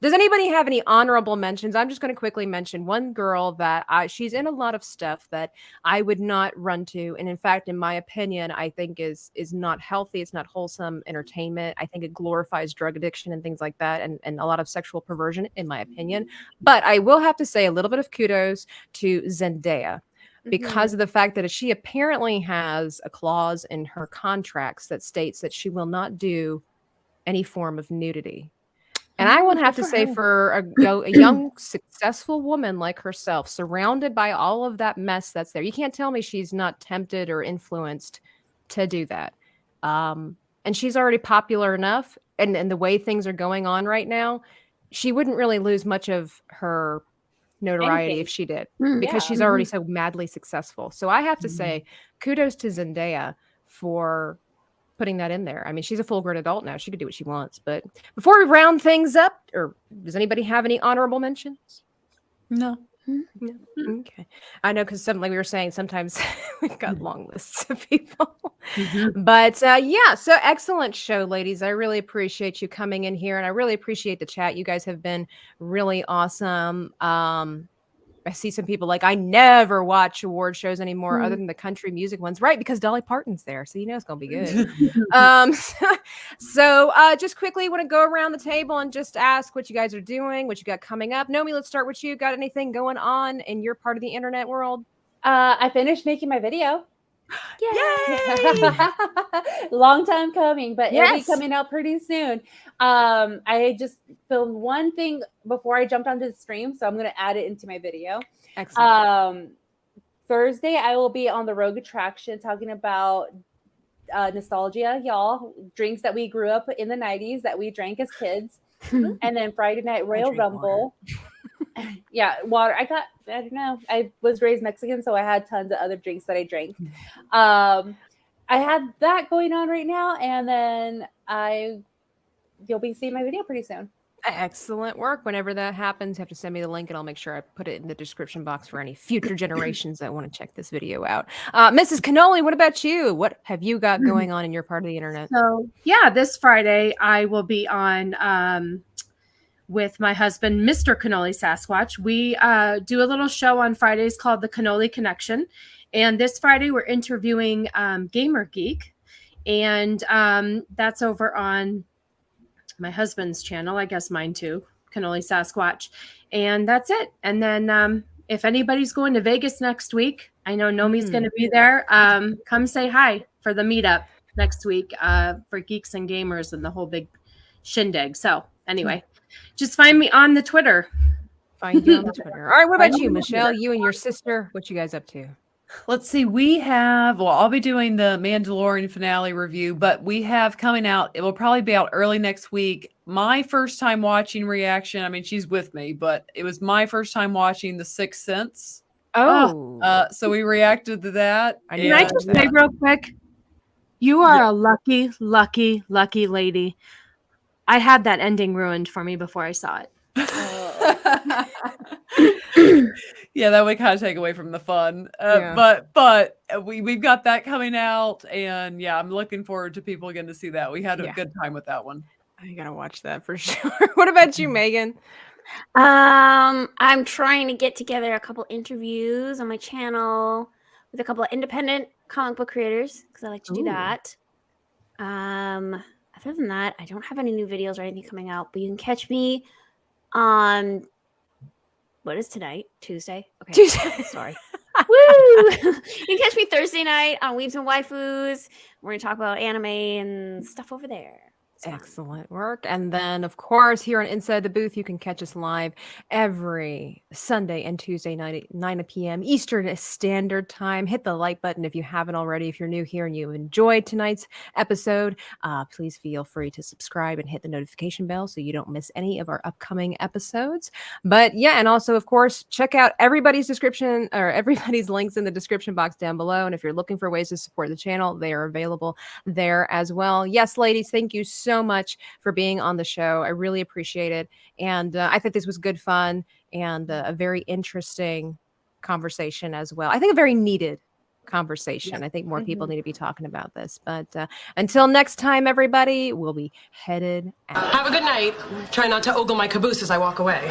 H: Does anybody have any honorable mentions? I'm just going to quickly mention one girl that she's in a lot of stuff that I would not run to. And in fact, in my opinion, I think is not healthy. It's not wholesome entertainment. I think it glorifies drug addiction and things like that, and a lot of sexual perversion, in my opinion. But I will have to say a little bit of kudos to Zendaya, because of the fact that she apparently has a clause in her contracts that states that she will not do any form of nudity. And I would have to say, for a young, successful woman like herself, surrounded by all of that mess that's there, you can't tell me she's not tempted or influenced to do that. And she's already popular enough, and the way things are going on right now, she wouldn't really lose much of her notoriety if she did, because she's already so madly successful. So I have to say, kudos to Zendaya for putting that in there. I mean, she's a full-grown adult now. She could do what she wants. But before we round things up, or does anybody have any honorable mentions?
J: No.
H: Okay. I know, because like we were saying, sometimes we've got long lists of people. But yeah, so excellent show, ladies. I really appreciate you coming in here, and I really appreciate the chat. You guys have been really awesome. I see some people like, I never watch award shows anymore other than the country music ones, right? Because Dolly Parton's there. So, it's going to be good. Just quickly want to go around the table and just ask what you guys are doing, what you got coming up. Nomi, let's start with you. Got anything going on in your part of the internet world?
I: I finished making my video.
H: Yay!
I: Long time coming, but it'll be coming out pretty soon. I just filmed one thing before I jumped onto the stream, so I'm going to add it into my video.
H: Excellent.
I: Thursday, I will be on the Rogue Attraction talking about nostalgia, y'all, drinks that we grew up in the 90s that we drank as kids. And then Friday night Royal Rumble. Water. I don't know. I was raised Mexican, so I had tons of other drinks that I drank. I had that going on right now, and then you'll be seeing my video pretty soon.
H: Excellent work. Whenever that happens, you have to send me the link and I'll make sure I put it in the description box for any future generations that want to check this video out. Mrs. Cannoli, what about you? What have you got going on in your part of the internet?
L: So, this Friday I will be on with my husband, Mr. Cannoli Sasquatch. We do a little show on Fridays called The Cannoli Connection. And this Friday we're interviewing Gamer Geek. And that's over on my husband's channel, I guess mine too, Cannoli Sasquatch. And that's it. And then if anybody's going to Vegas next week, I know Nomi's going to be there. Come say hi for the meetup next week for Geeks and Gamers and the whole big shindig. So anyway, just find me on the Twitter.
H: Find you on the Twitter. All right, what about you, Michelle? You and your sister, what you guys up to?
J: Let's see. We have, I'll be doing the Mandalorian finale review, but we have coming out, it will probably be out early next week. My first time watching reaction, I mean, she's with me, but it was my first time watching The Sixth Sense. So we reacted to that.
L: Can I just say real quick? You are a lucky, lucky, lucky lady. I had that ending ruined for me before I saw it.
J: Yeah, that would kind of take away from the fun. But we've got that coming out, and I'm looking forward to people getting to see that. We had a good time with that one.
H: I gotta watch that for sure. What about you, Megan?
A: I'm trying to get together a couple interviews on my channel with a couple of independent comic book creators because I like to do that. Other than that, I don't have any new videos or anything coming out, but you can catch me on what is tonight? Tuesday? Okay.
H: Tuesday.
A: Sorry. Woo! You can catch me Thursday night on Weebs and Waifus. We're going to talk about anime and stuff over there.
H: Excellent work. And then, of course, here on Inside the Booth, you can catch us live every Sunday and Tuesday night at 9 p.m. Eastern Standard Time. Hit the like button if you haven't already. If you're new here and you enjoyed tonight's episode, please feel free to subscribe and hit the notification bell so you don't miss any of our upcoming episodes. But and also, of course, check out everybody's description or everybody's links in the description box down below. And if you're looking for ways to support the channel, they are available there as well. Yes, ladies, thank you so much for being on the show. I really appreciate it. And I think this was good fun and a very interesting conversation as well. I think a very needed conversation. I think more people need to be talking about this. But until next time, everybody, we'll be headed out.
F: Have a good night. Try not to ogle my caboose as I walk away.